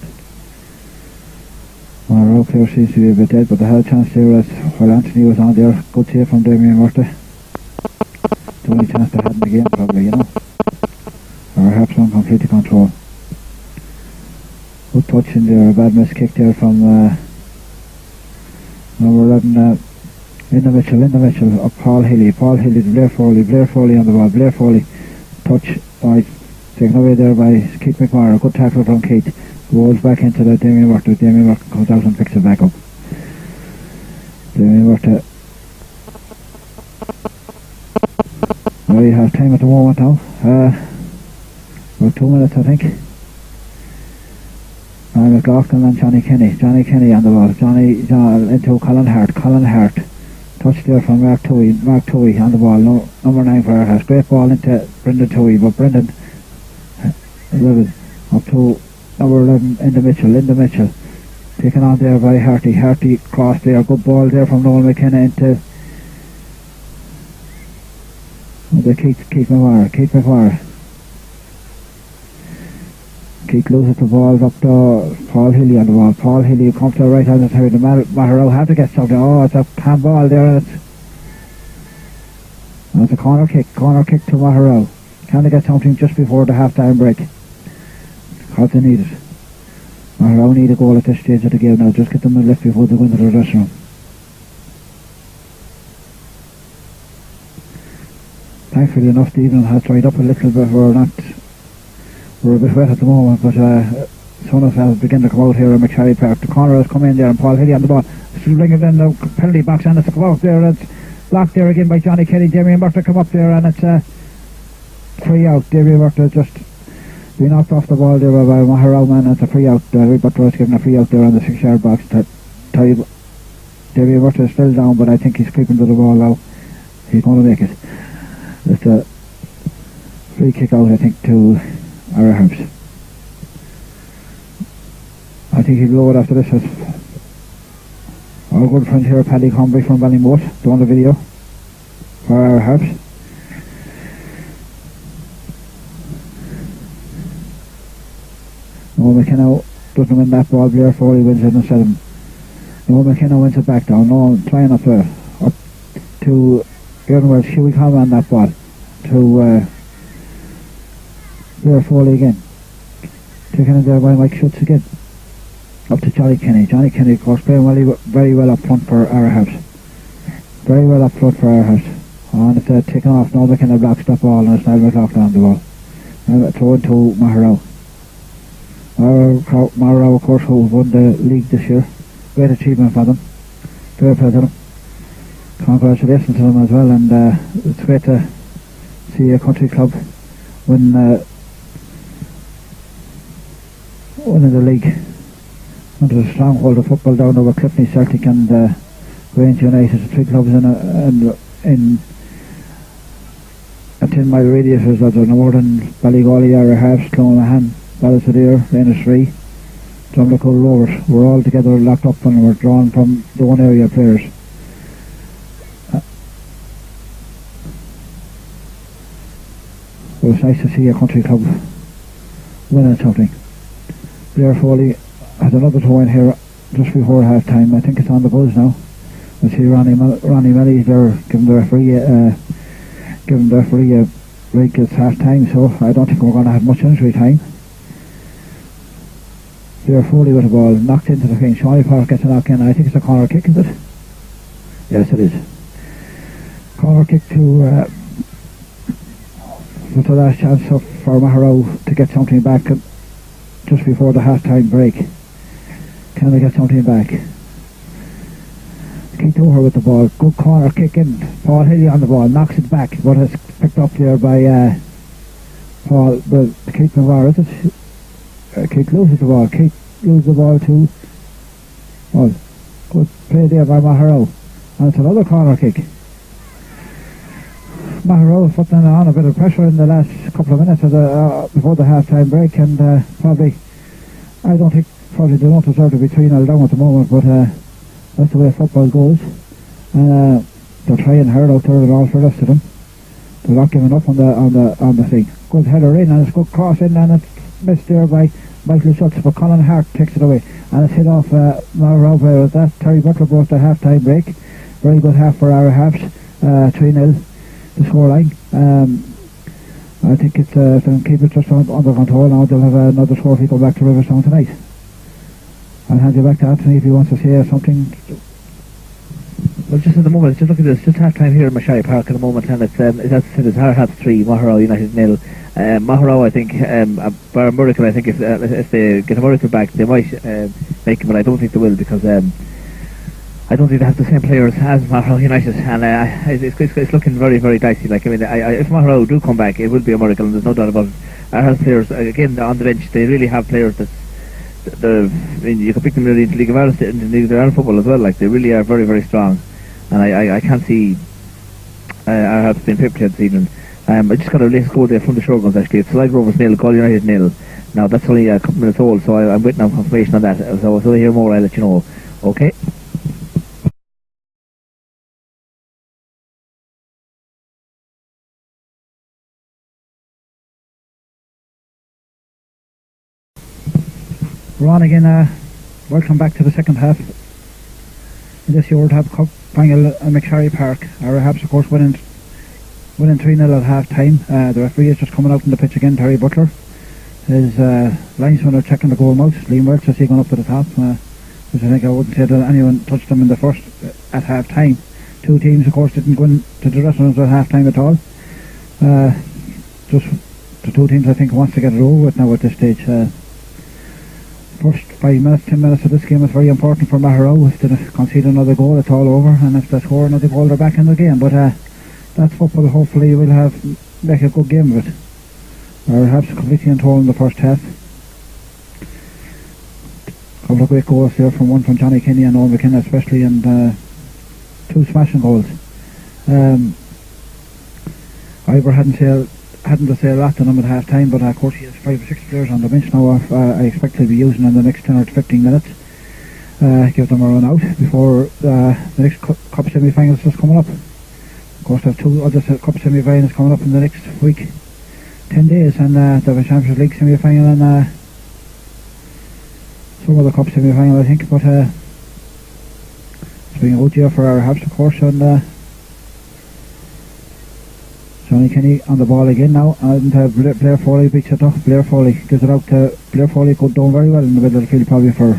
Maugherow player seems to be a bit dead, but they had a chance there as while Anthony was on there. Good save from Damien Murta. The only chance they had in the game, probably, you know. Our Harps on complete control. Good touch in there, a bad miss kick there from number 11, in the Mitchell, Paul Healy, Blair Foley on the ball, Blair Foley, touch, taken away there by Keith McMahon. Good tackle from Keith, rolls back into the Damien Murta comes out and picks it back up. Damien Murta. We have time at the moment now, about 2 minutes I think. McLaughlin and Johnny Kenny on the ball. Johnny into Colin Hart. Touch there from Mark Towey on the ball. Number 9 for Harps. Great ball into Brendan Towey, but Brendan up to number 11 into Mitchell. Taken on there by Harty. Harty crossed there. Good ball there from Noel McKenna into Keith McMahon. Keith loses the ball up to Paul Hilly on the ball. Paul Hilly comes to the right hand side. Maugherow have to get something. Oh, it's a handball there. And it's a corner kick to Maugherow. Can they get something just before the half-time break? Because they need it. Maugherow need a goal at this stage of the game now. Just get them a lift before they go into the dressing room. Thankfully enough, the evening has dried up a little bit. We're a bit wet at the moment, but sun has begun to come out here in McSharry Park. The corner has come in there and Paul Hilly on the ball. Still bringing in the penalty box and it's a come out there. It's blocked there again by Johnny Kelly. Damien Burke come up there and it's free out. Damien Burke just been knocked off the ball there by Maugherow man. It's a free out. Butler is given a free out there on the 6-yard box. Damien Burke is still down, but I think he's creeping to the ball now. He's going to make it. It's a free kick out, I think, to our Harps. I think he'll blow it after this. Our good friend here, Paddy Comby from Ballymote, doing the video for our Harps. No, McKenna doesn't win that ball. Blair Foley wins it instead of him. No, McKenna wins it back down. No, trying up to Aaron Welsh. Huey Coleman on that ball to Blair Foley again. Taken in there by Mike Schutz again. Up to Johnny Kenny. Johnny Kenny, of course, playing very well up front for our Harps. Very well up front for our Harps. And it's taken off. Now McKenna blocks that ball and it's now McLaughlin on the ball. Now throw it to Maugherow. Maugherow, of course, who won the league this year. Great achievement for them. Very proud of them. Congratulations to them as well, and it's great to see a country club win winning the league under the stronghold of football down over Clifney Celtic and Grange United. The three clubs in a 10 mile radius as well. Northern Ballygawley, Ara Harps, Clonaghan, Ballysadere, Rennesree, Drumnacool Rovers. We're all together locked up and we're drawn from the one area players. It was nice to see a country club winning something. Blair Foley has another throw in here just before half time. I think it's on the buzz now. I see Ronnie Melly there giving the referee a break. It's half time, so I don't think we're going to have much injury time. Blair Foley with the ball knocked into the thing. Shawnee Park gets a knock in. I think it's a corner kick, is it? Yes, it is. Corner kick to with the last chance for Maugherow to get something back just before the half-time break. Can we get something back? Keith O'Hare with the ball. Good corner kick in. Paul Hilly on the ball. Knocks it back. But it's picked up there by Keith Navarre, is it? Keith loses the ball. Keith loses the ball too. Oh, good play there by Maugherow. And it's another corner kick. Maugherow putting on a bit of pressure in the last couple of minutes before the half-time break, and I don't think they don't deserve to be 3-0 down at the moment, but that's the way football goes. And they're trying hard out there and all for the rest of them. They're not giving up on the thing. Good header in and it's good cross in and it's missed there by Michael Schultz, but Colin Hart takes it away and it's hit off Maugherow player. That Terry Butler brought the half-time break. Very good half for our Harps. 3-0 the scoreline. I think it's if they can keep it just under control now, they'll have another score if we go back to Riverstone tonight. I'll hand you back to Anthony if he wants to say something. Well, just at the moment, just look at this, just half time here in McSharry Park at the moment, and it's as I said, it's Harps 3, Maugherow United 0. Maugherow, I think, bar a miracle, I think if they get a miracle back, they might make it, but I don't think they will, because I don't think they have the same players as Maugherow United, and it's looking very, very dicey. Like, I mean, if Maugherow do come back, it will be a miracle, and there's no doubt about it. Our Harps players, again, on the bench, they really have players that I mean, you can pick them really into League of Ireland, into League of Ireland football as well. Like, they really are very, very strong, and I can't see our Harps being pipped here this evening. I just got a late score there from the Showguns actually. It's Sligo Rovers 0, Galway United 0. Now that's only a couple minutes old, so I'm waiting on confirmation on that. So I hear more, I'll let you know. Okay. We're on again. Welcome back to the second half in this EuroTab Cup Final at McSharry Park. Our Harps, of course, winning 3-0 at half time. The referee is just coming out on the pitch again, Terry Butler. His linesmen are checking the goal mouth. Liam Welch is going up to the top, which I think I wouldn't say that anyone touched them in the first at half time. Two teams, of course, didn't go into the restaurants at half time at all. Just the two teams, I think, wants to get it over with now at this stage. First 5 minutes, 10 minutes of this game is very important for Maugherow. If they concede another goal, it's all over, and if they score another goal, they're back in the game. But that's football. Hopefully we'll make a good game of it. Our Harps completely in control in the first half. A couple of great goals there, one from Johnny Kenny and Owen McKenna especially, and two smashing goals. Ivor hadn't to say a lot to them at half time, but of course he has 5 or 6 players on the bench now. I expect he'll be using in the next 10 or 15 minutes. Give them a run out before the next cup semi-finals is coming up. Of course, there's 2 other cup semi-finals coming up in the next week, 10 days, and they have a Champions League semi-final and some other cup semi-final, I think. But it's been a good year for our Harps, of course, and Johnny Kenny on the ball again now, and Blair Foley beats it up. Blair Foley gives it out to Blair Foley, got down very well in the middle of the field, probably for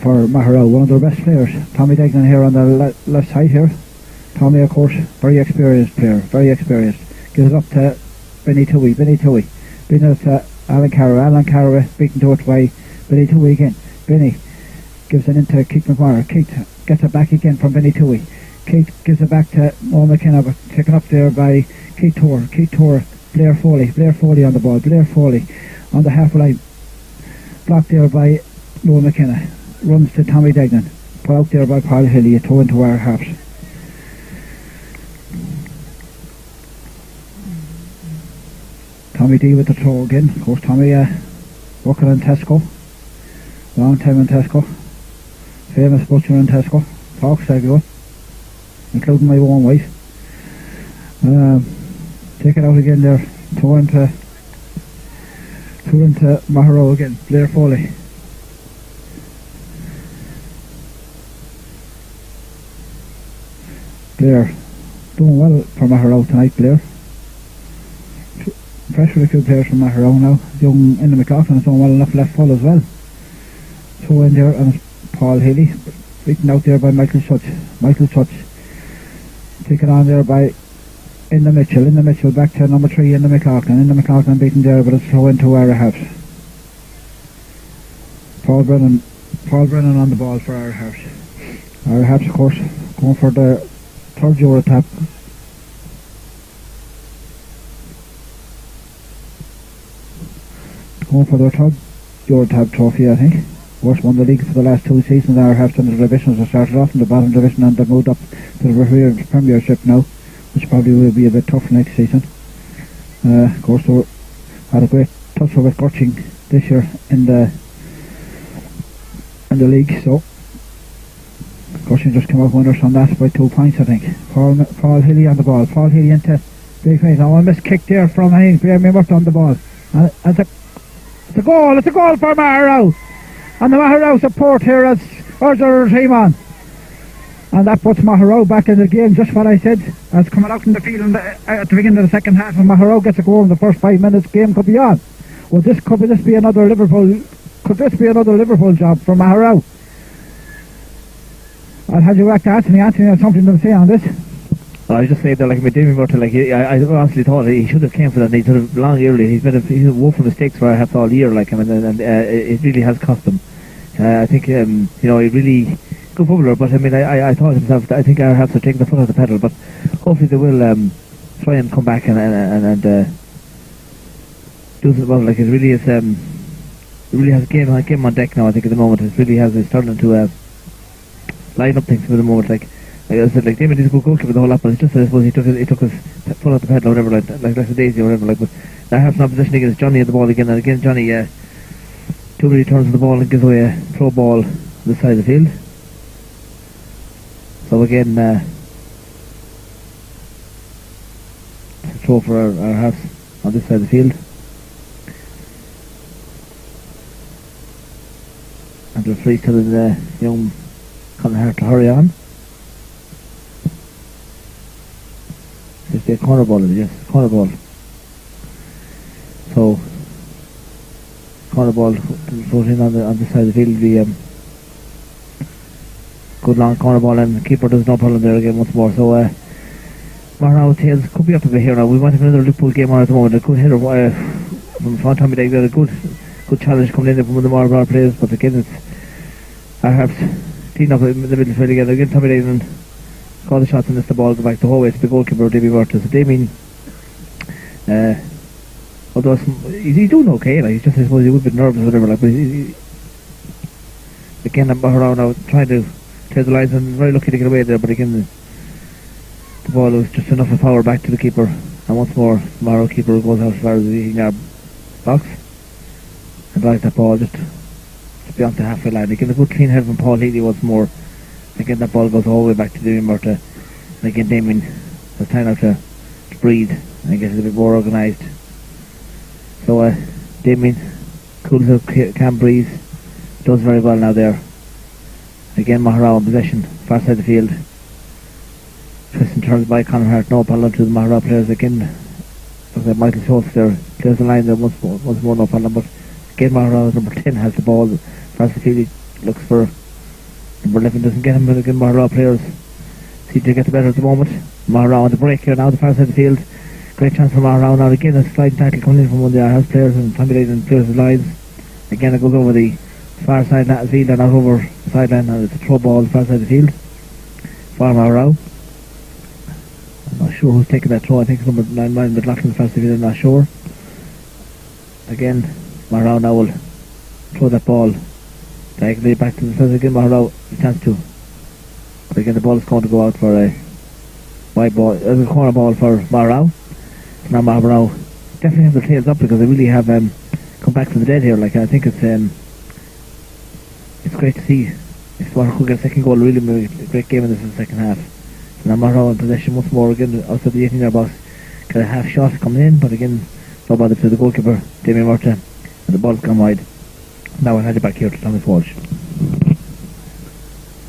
Maugherow, one of their best players. Tommy Degnan here on the left side here. Tommy, of course, very experienced player, very experienced. Gives it up to Benny Toohey, beating it to Alan Carrow, beaten to it by Benny Toohey again. Benny gives it into Keith McMorrow. Keith gets it back again from Benny Toohey. Keith gives it back to Mo McKenna, but taken up there by Keith Tour, Blair Foley on the ball, Blair Foley on the half line, blocked there by Mo McKenna, runs to Tommy Degnan, put out there by Paul Hilly, a throw into our Harps. Tommy D with the throw again. Of course, Tommy working in Tesco, long time in Tesco, famous butcher in Tesco, talks everyone, including my own wife. Take it out again there, throw into Maugherow again, Blair Foley. Blair doing well for Maugherow tonight, Blair. Fresh with a few players from Maugherow now. Young Enda McLaughlin is doing well enough left full as well. Throw in there, and Paul Haley beaten out there by Michael Such. Taken on there by Enda Mitchell back to number 3, Enda McLaughlin beaten there, but it's throw into our Harps. Paul Brennan on the ball for our Harps. Our Harps, of course, going for the third EuroTab. Going for their third EuroTab trophy, I think. Worst won the league for the last 2 seasons. Our Harps in the divisions have started off in the bottom division and they've moved up to the Premiership now, which probably will be a bit tough next season. Of course, they had a great tussle with Gurching this year in the league, so Gurching just came out winners on that by 2 points, I think. Paul Hilly on the ball. Paul Hilly into big face. Now a missed kick there from Pierre Murphy on the ball. And it's a goal for Maugherow. And the Maugherow support here as Urger team on. And that puts Maugherow back in the game, just what I said. As coming out in the field at the beginning of the second half, and Maugherow gets a goal in the first 5 minutes, game could be on. Well, could this be another Liverpool job for Maugherow? I'll hand you back to Anthony. Anthony has something to say on this. I just say that, like, Damien Murphy, like, I honestly thought he should have came for that. He's sort of long early. He's made a woeful mistakes for our Harps all year, like, and it really has cost him. I think, he really good footballer, but I thought himself. I think our Harps are taking the foot off the pedal, but hopefully they will try and come back and do something about it. Like, it really is. It really has a game on deck now. I think at the moment it's starting to line up things for the moment. Like I said, like Damien is a good goalkeeper the whole lot, but it's just that I suppose he took his foot off the pedal or whatever, like a daisy or whatever. Like, but our Harps now positioning against Johnny at the ball again, and again Johnny too many turns on the ball and gives away a throw ball on this side of the field. So again, throw for our Harps on this side of the field. the referee's telling the young Connolly to hurry on. It's a corner ball, yes, corner ball. So, corner ball thrown in on the side of the field. The good long corner ball, and the keeper does no problem there again once more. So, Maugherow tails could be up a bit here now. We might have another Liverpool game on at the moment. A good header from front Tommy Degg there. A good challenge coming in from one of the Maugherow players, but again it's our Harps clean up in the midfield again. Again Tommy Degg and call the shots and let the ball go back the whole way to the goalkeeper Davy Murta. So Damien, although he's doing okay, like, he's just, I suppose he would be nervous or whatever, like, but again Maugherow now trying to clear the lines and very lucky to get away there, but again the ball was just enough of power back to the keeper, and once more Maugherow keeper goes out as far as the 18-yard box and drives that ball just beyond the halfway line. Again a good clean head from Paul Healy once more. Again that ball goes all the way back to Damien Murta, and again Damien has time now to breathe and get a bit more organised. So Damien cools out, can breathe, does very well now there. Again Maugherow in possession, far side of the field. Twisting turns by Conor Hart, no problem to the Maugherow players again. Looks like Michael Schultz there, clears the line there once more, no problem, but again Maugherow number 10 has the ball, far side of the field, he looks for number 11, doesn't get him, but again Maugherow players seem to get the better at the moment. Maugherow on the break here now, the far side of the field. Great chance for Maugherow now. Again a sliding tackle coming in from one of the Harps players, and Tommy Dayton clears the lines. Again it goes over the far side of the field and out over the sideline, and it's a throw ball far side of the field for Maugherow. I'm not sure who's taking that throw. I think it's number 9 McLaughlin far side of the field, I'm not sure. Again Maugherow now will throw that ball diagonally back to the field. Again Maugherow a chance to, but again the ball is going to go out for a wide ball, a corner ball for Maugherow. Now Maugherow definitely have their tails up because they really have come back from the dead here. Like, I think it's great to see if Maugherow could get a second goal. Really made a great game in this in the second half. So now Maugherow in possession once more again outside the 18-yard box. Got a half shot coming in, but again no bother to the goalkeeper Damien Murta, and the ball's gone wide. Now I'll hand it back here to Thomas Walsh.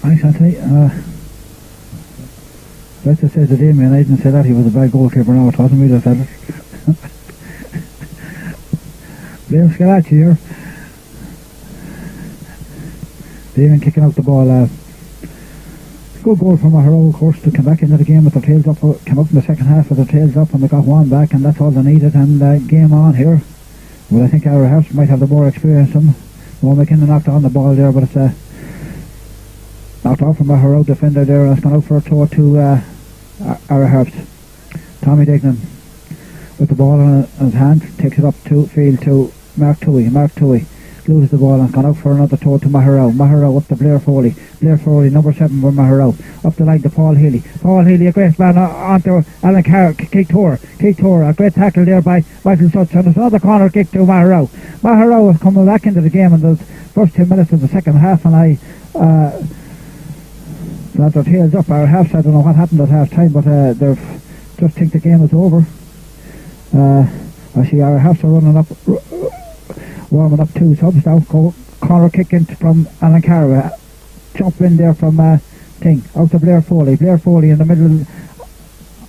Thanks Anthony. Let's just say to Damien, I didn't say that he was a bad goalkeeper. Now it wasn't me that said it. Blame Schillaci here. Damien kicking out the ball. Good goal from Maugherow, of course, to come back into the game with their tails up. Came up in the second half with their tails up, and they got one back, and that's all they needed, and game on here. Well, I think our Harps might have the more experience than them. Well, McKinnon knocked on the ball there, but it's knocked off from a Maugherow defender there, and it's gone out for a throw to our Harps. Tommy Dignan with the ball in his hand, takes it up to field to Mark Toohey. Mark Toohey loses the ball and has gone out for another throw to Maugherow. Maugherow up to Blair Foley. Blair Foley, number 7 for Maugherow. Up the line to Paul Healy. Paul Healy, a great man onto Alan Carr. Kick Tour. A great tackle there by Michael Schultz. And there's another corner kick to Maugherow. Maugherow is coming back into the game in the first 2 minutes of the second half, and I got their tails up. Our halves, I don't know what happened at half time, but they've just think the game is over. I see our halves are running up, warming up 2 subs now. Corner kick in from Alan Carr. Jump in there from out to Blair Foley. Blair Foley in the middle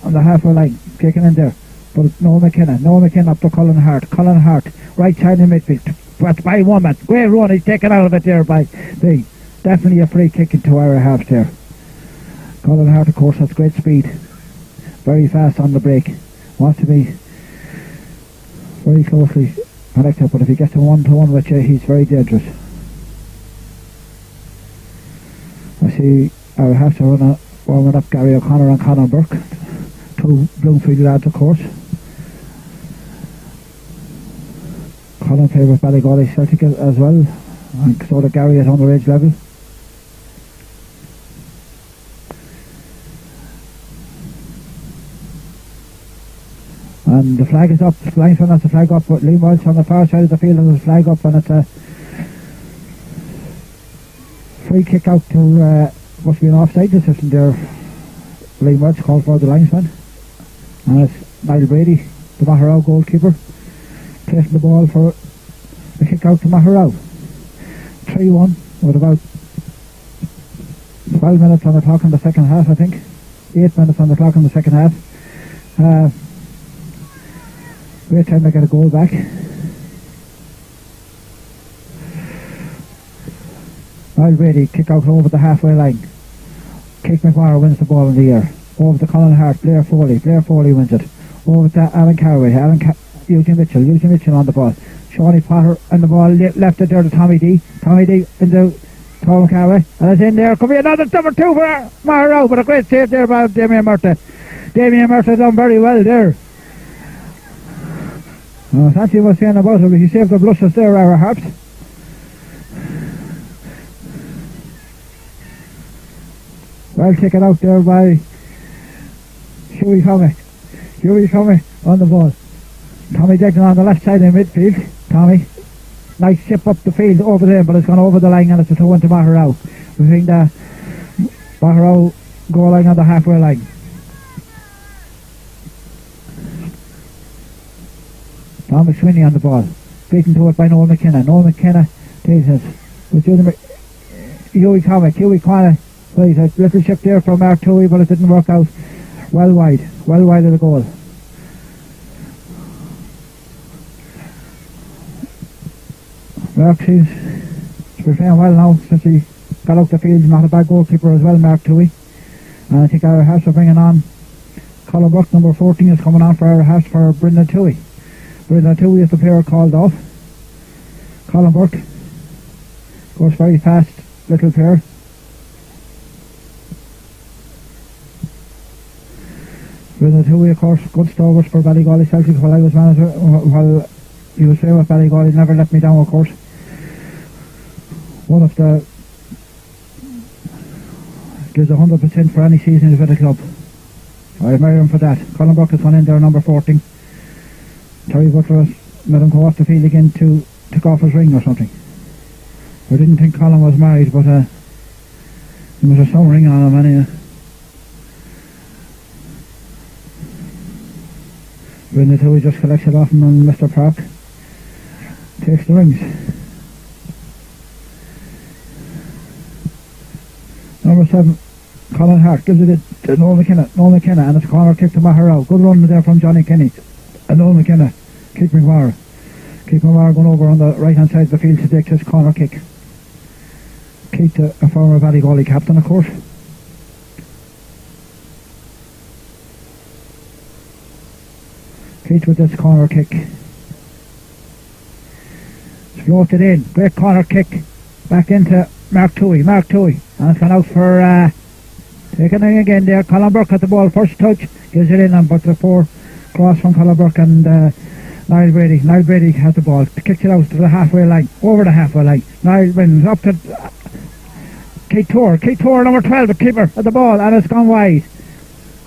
on the halfway line, kicking in there. But it's Noel McKinnon up to Colin Hart. Colin Hart, right side in midfield. But by 1 man. Great run, he's taken out of it there by the. Definitely a free kick into our halves there. Colin Hart, of course, has great speed. Very fast on the break. Wants to be very closely connected, but if he gets a 1-to-1 with you, he's very dangerous. I see our halves are warming up Gary O'Connor and Conor Burke. 2 Bloomfield lads, of course. Colin played with Ballygawley Celtic as well, and so did Gary at underage level. And the flag is up. Linesman has the flag up, but Liam Walsh on the far side of the field has the flag up, and it's a free kick out to must be an offside decision there. Liam Walsh called for the linesman, and it's Niall Brady, the Maugherow goalkeeper, placing the ball for the kick out to Maugherow. 3-1 with about 12 minutes on the clock in the second half, I think. 8 minutes on the clock in the second half. Great time to get a goal back. Niall Brady kick out over the halfway line. Keith McMahon wins the ball in the air. Over to Colin Hart, Blair Foley wins it. Over to Alan Carraway, Eugene Mitchell on the ball. Shawnee Potter and the ball left it there to Tommy D into Tom Carraway, and it's in there. Could be another number 2 for Maugherow, but a great save there by Damien Murta. Damien Murta done very well there. Santi was saying about it, but he saved the blushes there, our Harps. Well taken out there by Hughie Tommy on the ball. Tommy Degnan on the left side in midfield. Tommy, nice chip up the field over there, but it's gone over the line and it's a throw into Maugherow. We think the Maugherow goal line on the halfway line. Tom McSweeney on the ball, beaten to it by Noel McKenna. Takes it with Hughie Quana. Plays a little chip there from Mark Toohey, but it didn't work out. Well wide of the goal. Mark seems to be playing well now since he got out the field. Not a bad goalkeeper as well, Mark Toohey. And I think our Harps are bringing on Colin Burke, number 14 is coming on for our Harps for Brendan Toohey. Brendan Toohey is the player called off. Colin Burke goes very fast, little player. Brendan Toohey, of course, good stalwart for Ballygally Celtic while I was manager. While he was there with Ballygally, never let me down, of course. One of the gives 100% for any season with the club. I admire him for that. Colin Burke has gone in there, number 14. Terry Butler made him go off the field again to take off his ring or something. I didn't think Colin was married, but there was a some ring on him anyway. Brendan Toohey just collects it off him, and Mr. Park takes the rings. Number 7, Colin Hart gives it to Noel McKenna, and it's a corner kick to Maugherow. Good run there from Johnny Kenny. And Noel McKenna, Keith McMahon going over on the right hand side of the field to take this corner kick. Keith, a former Ballygally captain, of course. Keith with this corner kick. Floated in, great corner kick. Back into Mark Toohey, and it's gone out for taking it again there. Colin Burke at the ball, first touch, gives it in, and but the 4 cross from Colin Burke and Niall Brady. Niall Brady had the ball, kicks it out to the halfway line, over the halfway line. Niall wins up to Keith Tour, number 12, the keeper at the ball, and it's gone wide.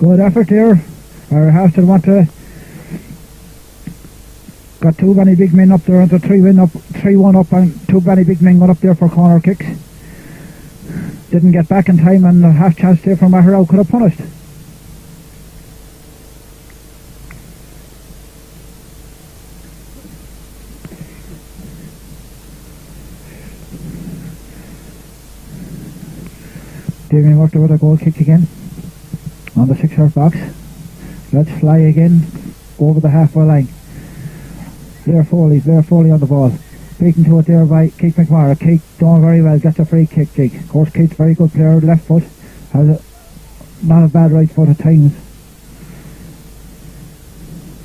Good effort there. Our Harps didn't want to. Got 2 many big men up there, and 3-1 up, and 2 many big men got up there for corner kicks. Didn't get back in time, and a half chance there from Maugherow could have punished. Damien Murta with a goal kick again on the 6-yard box. Let's fly again over the halfway line. Blair Foley on the ball. Beaten to it there by Keith McMahon. Keith doing very well, gets a free kick. Of course, Keith's very good player, left foot. Has not a bad right foot at times.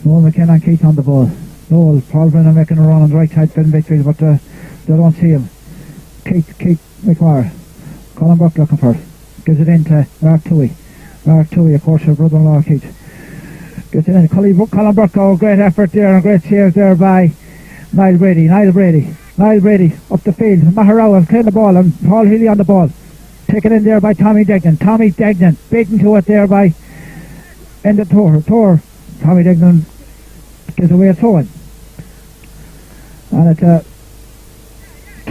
Noel McKenna and Keith on the ball. Paul Brennan making a run on the right side midfield, but they don't see him. Keith McMahon. Colin Burke looking for it. Gives it in to Mark Toohey, of course, her brother-in-law Keith. Gets it in. Colin Burke, great effort there and great save there by Niall Brady up the field. Maugherow has cleared the ball, and Paul Healy on the ball. Taken in there by Tommy Degnan, beaten to it there by Enda Tor. Tommy Degnan gives away a throw-in, and it's a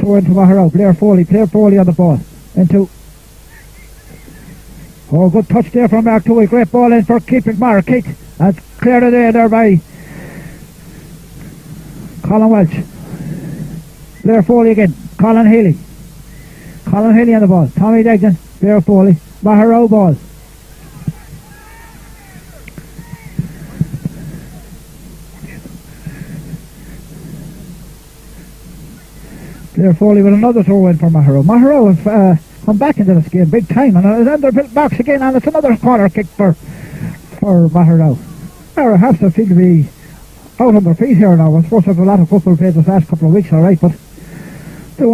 throw into Maugherow. Blair Foley on the ball into. Good touch there from Mark Toohey. Great ball in for Keith McMahon. Keith has cleared it there by Colin Welch. Blair Foley again. Colin Healy. Colin Healy on the ball. Tommy Degnan, Blair Foley, Maugherow ball. Blair Foley with another throw in for Maugherow. Maugherow have come back into this game big time, and it's under box again, and it's another corner kick for Maugherow. Our Harps seem to be out on their feet here now. I suppose there's a lot of football played this last couple of weeks, alright, but they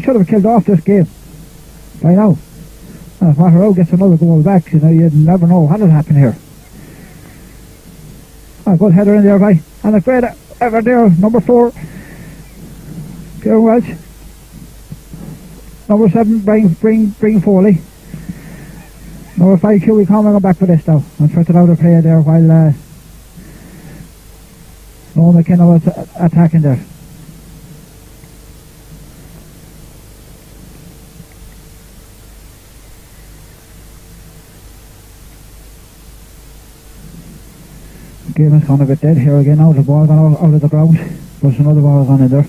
should have killed off this game by now. And if Maugherow gets another goal back, you never know what will happen here. A good header in there by, and a great effort there, number 4, Kieran Welch. Number 7, bring Foley. Number 5, Hughie Conway back for this now. And tried it out of play there while Noel McKenna was attacking there. The game has gone a bit dead here again now. The ball gone out of the ground. There's another ball gone in there.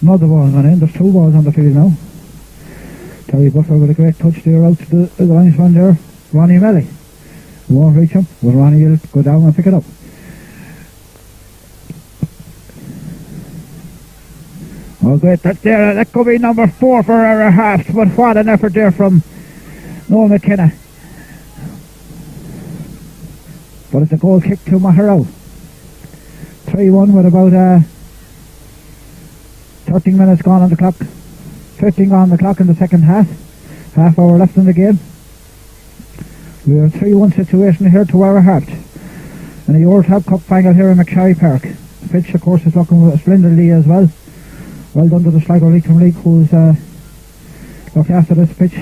Another ball gone in. There's 2 balls on the field now. Terry Butler with a great touch there out to the linesman there. Ronnie Melly. Won't reach him, but Ronnie will go down and pick it up. Oh great, that could be number 4 for our Harps, but what an effort there from Noel McKenna. But it's a goal kick to Maugherow. 3-1 with about 13 minutes gone on the clock. 15 on the clock in the second half. Half hour left in the game. We are a 3-1 situation here to our Harps. In the EuroTab Cup Final here in McSharry Park. The pitch, of course, is looking splendidly as well. Well done to the Sligo Leitrim League, who's looked after this pitch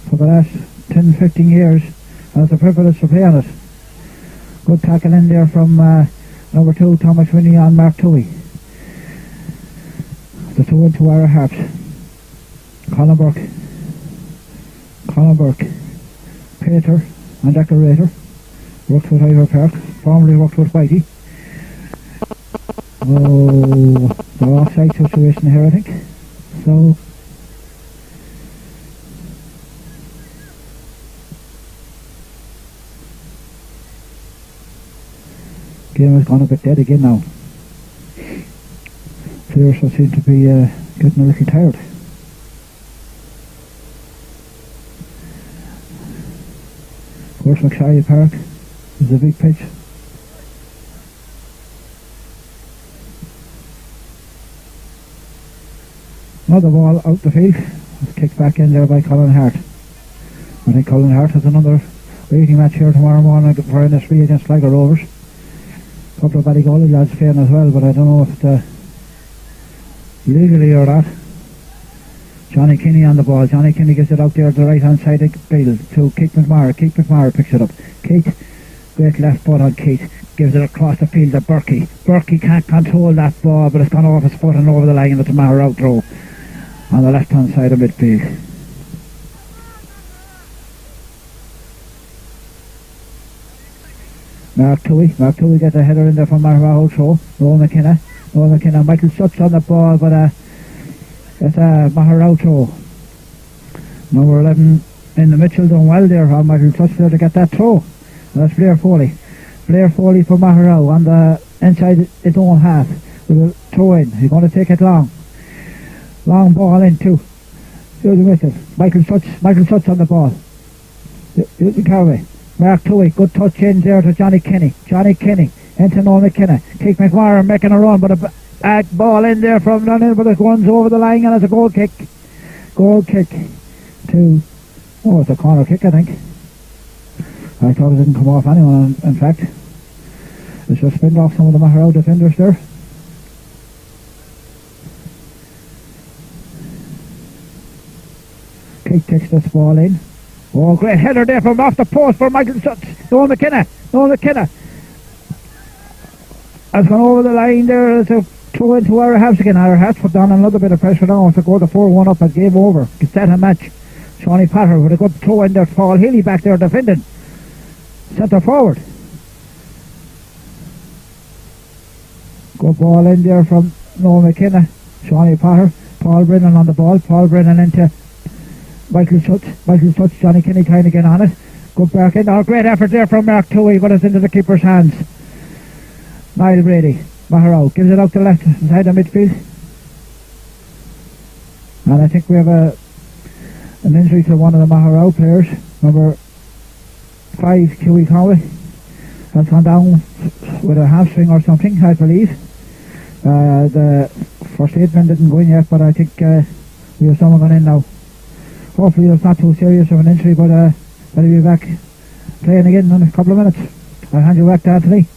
for the last 10-15 years. And it's a privilege to play on it. Good tackle in there from number 2, Thomas Winnie on Mark Toohey. The 2 into our Harps. Colin Burke, painter and decorator, worked with Ivor Park, formerly worked with Whitey. Oh, the offside situation here, I think. So, game has gone a bit dead again now. Players seem to be getting a little tired. Of course, McSharry Park is a big pitch. Another ball out the field. It's kicked back in there by Colin Hart. I think Colin Hart has another waiting match here tomorrow morning for NSB against Sligo Rovers. A couple of Ballygolly lads playing as well, but I don't know if it's legally or not. Johnny Kinney on the ball. Johnny Kinney gets it out there to the right hand side of the field to Keith McMahon. Keith McMahon picks it up. Keith, great left foot on Keith, gives it across the field to Berkey. Berkey can't control that ball, but it's gone off his foot and over the line, and it's a Maugherow throw on the left hand side of midfield. Mark Toohey gets a header in there from Maugherow throw. Noel McKenna, Michael Sutch on the ball, but it's a Maugherow throw. Number 11 in the Mitchell done well there on Michael Sutch there to get that throw. And that's Blair Foley for Maugherow on the inside its own half with a throw in. He's going to take it long ball in too. Here's the whistle. Michael Sutch on the ball. Newton Carway. Mark Toohey, good touch in there to Johnny Kinney into Noel McKenna. Keith McMahon making a run, but a bad ball in there from London, but it runs over the line and it's a goal kick to, it's a corner kick, I think. I thought it didn't come off anyone, in fact. It's just spinned off some of the Maugherow defenders there. Keith takes this ball in. Oh, great header there from off the post for Michael Sutch. Noel McKenna has gone over the line there to throw into our Harps again. Our Harps put down another bit of pressure now to go to 4-1 up and game over. It's that a match. Shawnee Potter with a good throw in there. Paul Healy back there defending. Centre forward. Good ball in there from Noel McKenna. Shawnee Potter Paul Brennan on the ball. Paul Brennan into Michael Schutz. Johnny Kenny trying to get on it. Good back in. Oh, great effort there from Mark Toohey, but it's into the keeper's hands. Niall Brady. Maugherow gives it out to left side of midfield. And I think we have an injury to one of the Maugherow players. Number 5, Hughie Conway. Has gone down with a hamstring or something, I believe. The first aid man didn't go in yet, but I think we have someone gone in now. Hopefully it's not too serious of an injury, but he'll be back playing again in a couple of minutes. I'll hand you back to Anthony.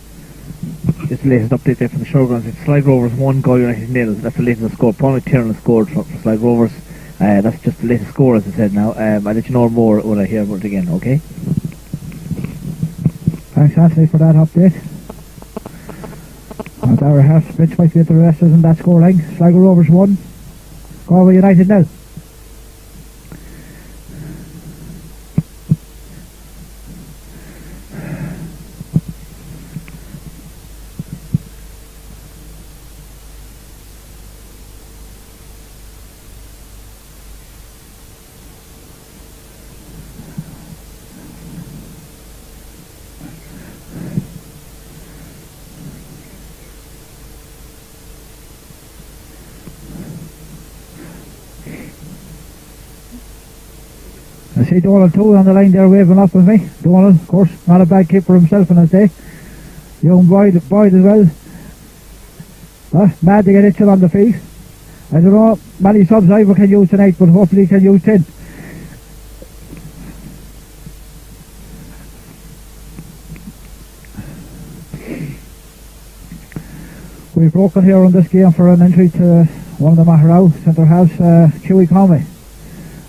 This is the latest update there from the showgrounds. It's Sligo Rovers 1, Galway United 0. That's the latest score. Paul McTiernan scored for Sligo Rovers. That's just the latest score, as I said now. I'll let you know more when I hear about it again, okay? Thanks, Anthony, for that update. And our Harps bench might be at the rest in that scoreline. Sligo Rovers 1, Galway United 0. I see Donald too on the line there waving up with me. Donald, of course, not a bad keeper himself in his day. Young Boyd as well. Mad to get it on the feet. I don't know many subs Ivor can use tonight, but hopefully he can use 10. We've broken here on this game for an injury to one of the Maugherow centre halves, Hughie Conway.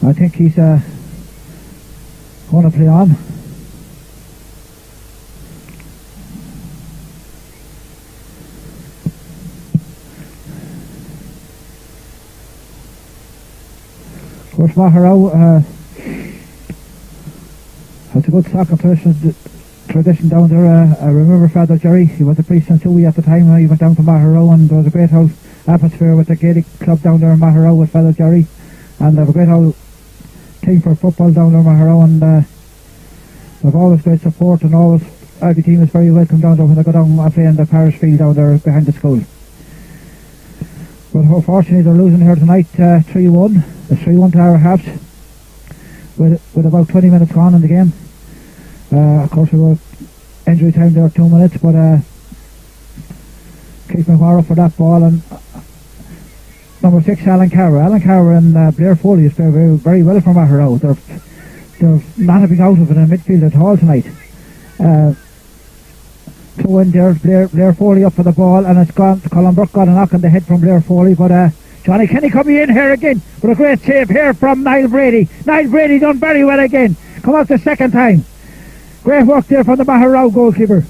I think he's going to play on. Of course, Maugherow has a good soccer tradition down there. I remember Father Jerry, he was a priest in Toohey at the time. He went down to Maugherow, and there was a great old atmosphere with the Gaelic club down there in Maugherow with Father Jerry, and they have a great old team for football down there in Maugherow, and they've always great support, and always every team is very welcome down there when they go down and play in the parish field down there behind the school. But unfortunately they're losing here tonight 3-1. It's 3-1 to our Harps with about 20 minutes gone in the game. Of course we were injury time there 2 minutes, but Keith Maugherow for that ball, and number 6 Alan Carver. Alan Carver and Blair Foley is playing very, very well for Maugherow. They're not having out of it in midfield at all tonight. Throw in there, Blair Foley up for the ball, and it's gone. Colin Burke got a knock on the head from Blair Foley, but Johnny Kenny coming in here again with a great save here from Niall Brady. Niall Brady done very well again. Come out the second time. Great work there from the Maugherow goalkeeper.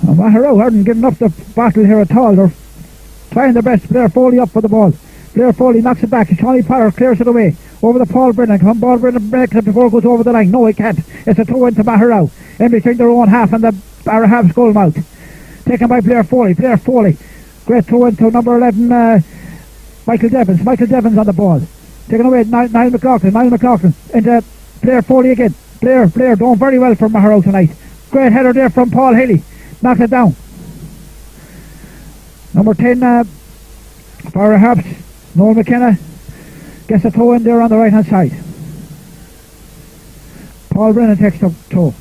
Maugherow haven't given up the battle here at all. They're trying their best. Blair Foley up for the ball. Blair Foley knocks it back. Johnny Power clears it away. Over the Paul Brennan. Come Paul Brennan breaks it before it goes over the line. No, he can't. It's a throw into Maugherow. In between their own half and the our half's goal mouth. Taken by Blair Foley. Blair Foley. Great throw into number 11, Michael Devins. Michael Devins on the ball. Taken away, Niall McLaughlin. Niall McLaughlin into Blair Foley again. Blair doing very well for Maugherow tonight. Great header there from Paul Haley. Knocked it down. Number 10 for our Harps, Noel McKenna, gets a throw in there on the right hand side. Paul Brennan takes the throw.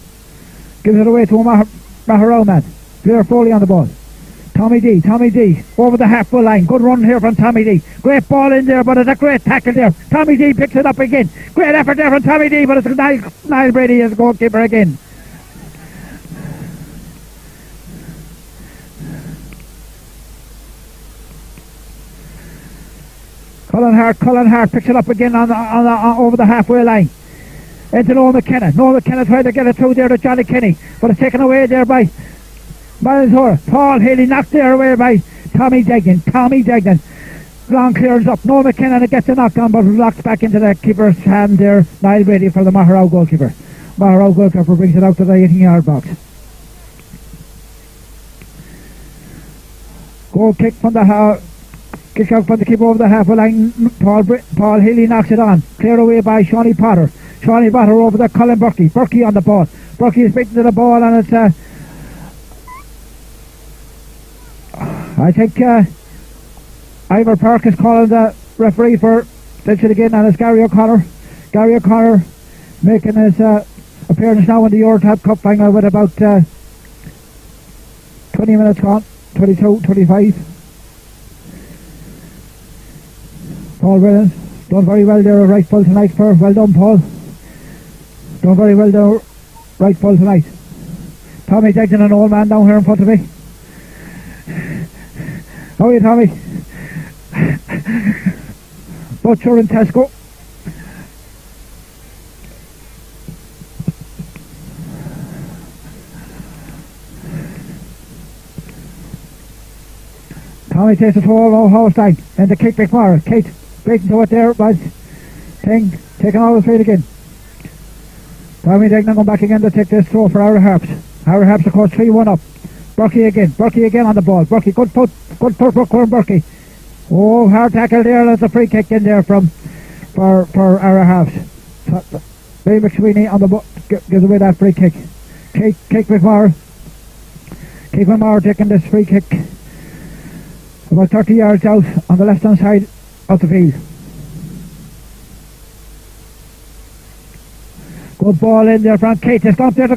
Gives it away to a Maugherow man. Blair Foley on the ball. Tommy D over the half full line. Good run here from Tommy D. Great ball in there, but it's a great tackle there. Tommy D picks it up again. Great effort there from Tommy D, but it's Niall Brady as goalkeeper again. Colin Hart picks it up again on over the halfway line. Into Noel McKenna. Noel McKenna tried to get it through there to Johnny Kenny, but it's taken away there by Paul Haley, knocked there away by Tommy Degnan. Long clears up. Noel McKenna gets a knock on, but locks back into the keeper's hand there. Niall Brady for the Maugherow goalkeeper. Maugherow goalkeeper brings it out to the 18-yard box. Goal kick from the kick out from the keeper over the halfway line. Paul Healy knocks it on. Cleared away by Shawnee Potter. Shawnee Potter over to Colin Burkey. Burkey on the ball. Burkey is beaten to the ball, and it's I think Ivor Park is calling the referee for attention again, and it's Gary O'Connor. Gary O'Connor making his appearance now in the EuroTab Cup Final with about 20 minutes gone. 22, 25. Paul Williams done very well there at right full tonight. Well done, Paul. Done very well there right full tonight. Tommy Degnan, an old man down here in front of me. How are you, Tommy? Butcher and Tesco. Tommy takes the throw over Holstein and the kick McMorris. Kate breaking to it there was thing taking all the field again. Tommy Degnan going back again to take this throw for our Harps. Our Harps of course 3-1 up. Burkey again on the ball. Burkey, good foot for Burkey. Oh, hard tackle there. There's a free kick in there for our Harps. Ray McSweeney on the ball gives away that free kick. Kate McMorris. Kate McMorris taking this free kick about 30 yards out on the left hand side of the field. Good ball in there from Kate. It's gone there to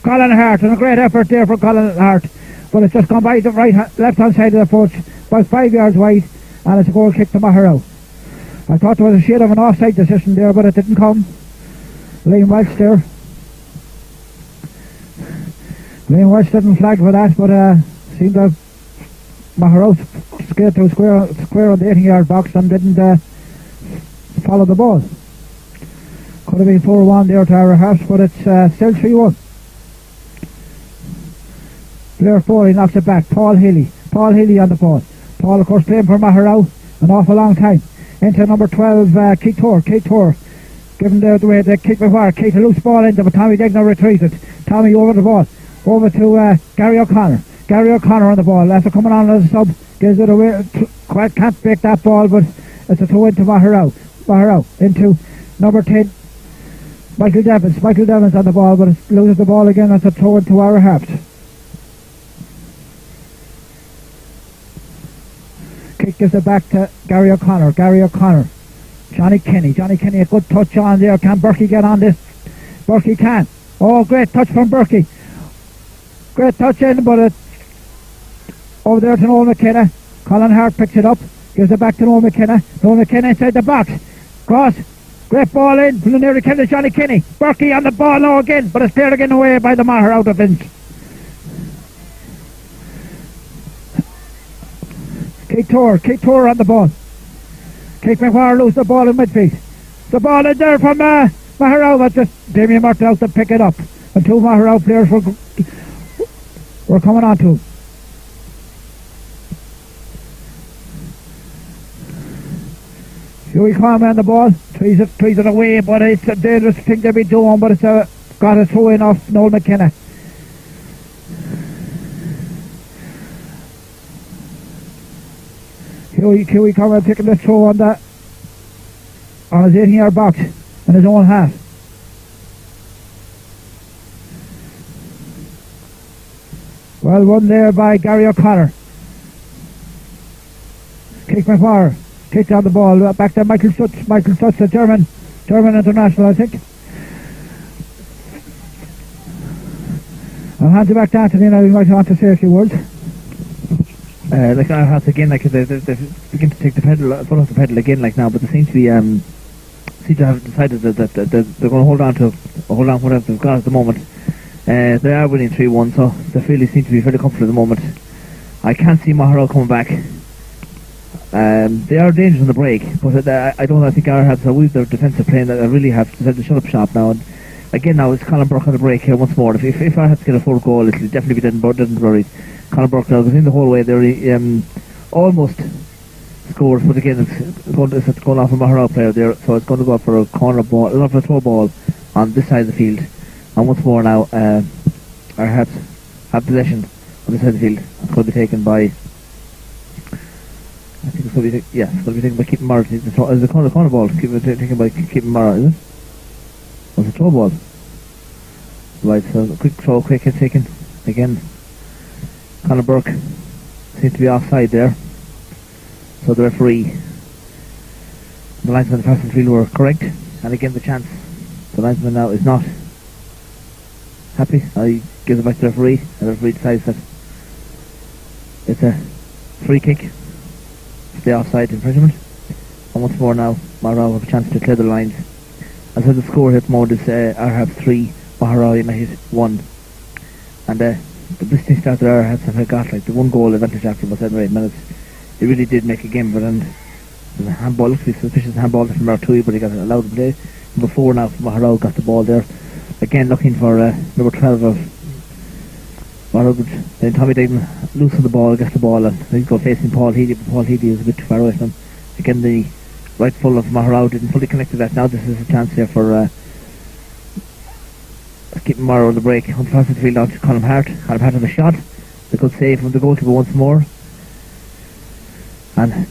Colin Hart, and a great effort there for Colin Hart, but it's just gone by the left hand side of the post, about 5 yards wide, and it's a goal kick to Maugherow. I thought there was a shade of an offside decision there, but it didn't come. Liam Welsh there. Liam Welsh didn't flag for that, but seemed to Maugherow scared to a square on the 18-yard box and didn't follow the ball. Could have been 4-1 there to our Harps, but it's still 3-1. Blair Foley knocks it back. Paul Healy on the ball. Paul of course playing for Maugherow an awful long time. Into number 12 Kate Tor giving the way to kick before. Kate a loose ball into, but Tommy Degnan retreated. Tommy over the ball over to Gary O'Connor on the ball. After coming on as a sub, gives it away. Quite can't break that ball, but it's a throw into Maugherow into number 10 Michael Devins on the ball, but it loses the ball again. It's a throw into our Harps. Kick gives it back to Gary O'Connor. Johnny Kenny, a good touch on there. Can Burkey get on this? Burkey can. Oh, great touch from Burkey. Great touch in, but it's over there to Noel McKenna. Colin Hart picks it up, gives it back to Noel McKenna. Noel McKenna inside the box. Cross. Great ball in from the near to Johnny Kenny. Burkey on the ball now again, but it's cleared again away by the Maugherow defence. Kate Tor on the ball. Kate McMahon loses the ball in midfield. The ball in there from Maugherow, but just Damien Martin out to pick it up. And two Maugherow players were coming on to him. Huey Conway on the ball, trees it away, but it's a dangerous thing to be doing, but it's got a throw in off Noel McKenna. Huey Conway taking the throw on his 18-yard box in his own half. Well won there by Gary O'Connor. Kick McMahon. Kicked on the ball, back to Michael Stutz, a German international, I think. I'll hand you back to Anthony now, you might want to say a few words. Like our Harps again, like they begin to take the foot off the pedal again, like now, but they seem to have decided that they're going to hold on whatever they've got at the moment. They are winning 3-1, so they really seem to be fairly comfortable at the moment. I can't see Maugherow coming back. They are dangerous on the break, but I think our Harps have their defensive play that they really have to shut up shop now. And again, now it's Colin Burke on the break here once more. If our Harps get a full goal, it'll definitely be Dentonbury. Colin Burke now goes in the whole way there. Almost scores, but again, it's going off a Maugherow player there, so it's going to go for a corner ball, not for a throw ball on this side of the field. And once more now, our Harps have possession on this side of the field. It's going to be taken by, I think it's going to be, it's going to be taken by Keeping Morrow. Is the corner ball taken by Keeping Morrow, is it? Was it a throw ball? Right, so a quick throw, quick hit taken. Again, Conor Burke seems to be offside there. So the referee, the linesman and the pass field were correct. And again the chance. The linesman now is not happy. He gives it back to the referee. And the referee decides that it's a free kick. The offside infringement. And once more now, Maugherow have a chance to clear the lines. As the score here at the moment is our Harps 3, Maugherow United 1. And the blistering start that our Harps have got, like the 1 goal advantage after about 7 or 8 minutes. It really did make a game of it, and there's a handball, looks to be suspicious handball from Martui, but he got it allowed to play. Number 4 now from Maugherow got the ball there. Again looking for number 12 of Maugherow. Then Tommy Dignan loose on the ball, gets the ball, and he's got facing Paul Healy, but Paul Healy is a bit too far away from him. Again the right full of Maugherow didn't fully connect to that. Now this is a chance here for Keeping Morrow on the break. On the far side of the field out to Colin Hart. Colin Hart on the shot. A good save from the goalkeeper once more. And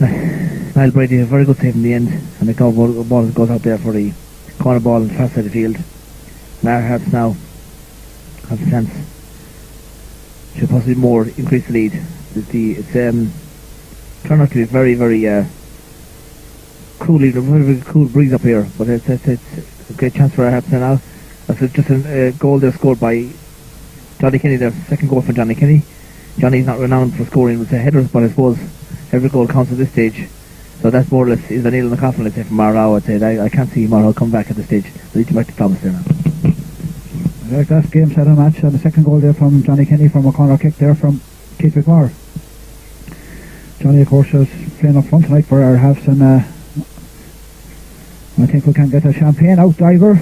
Niall Brady a very good save in the end. And the ball goes out there for the corner ball on the far side of the field. And our Harps now have a chance to possibly more increase the lead. It's turned out to be very, very very cool breeze up here, but it's a great chance for our Harps now. That's just a goal there scored by Johnny Kenny there, second goal for Johnny Kenny. Johnny's not renowned for scoring with headers, but I suppose every goal counts at this stage. So that's more or less is the nail in the coffin, let's say, for Maugherow. I'd say I can't see Maugherow come back at this stage. They need to back to Thomas there now. Like that game set a match, and the second goal there from Johnny Kenny from a corner kick there from Keith McMahon. Johnny of course is playing up front tonight for our Harps, and I think we can get a champagne out diver.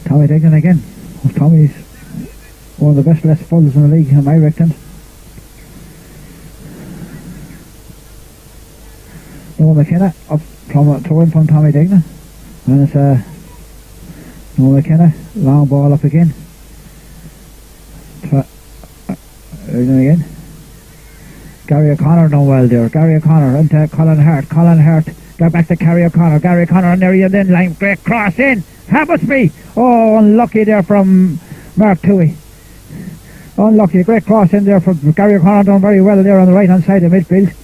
Tommy Dignan again. Tommy's one of the best left fulls in the league, I reckon. Noel McKenna up from throw in from Tommy Dignan, and it's Noel McKenna, long ball up again. Again. Gary O'Connor done well there. Gary O'Connor into Colin Hart. Colin Hart got back to Gary O'Connor. Gary O'Connor in there, and then line great cross in. Hammersby. Oh, unlucky there from Mark Toohey. Unlucky. Great cross in there from Gary O'Connor, done very well there on the right hand side of midfield.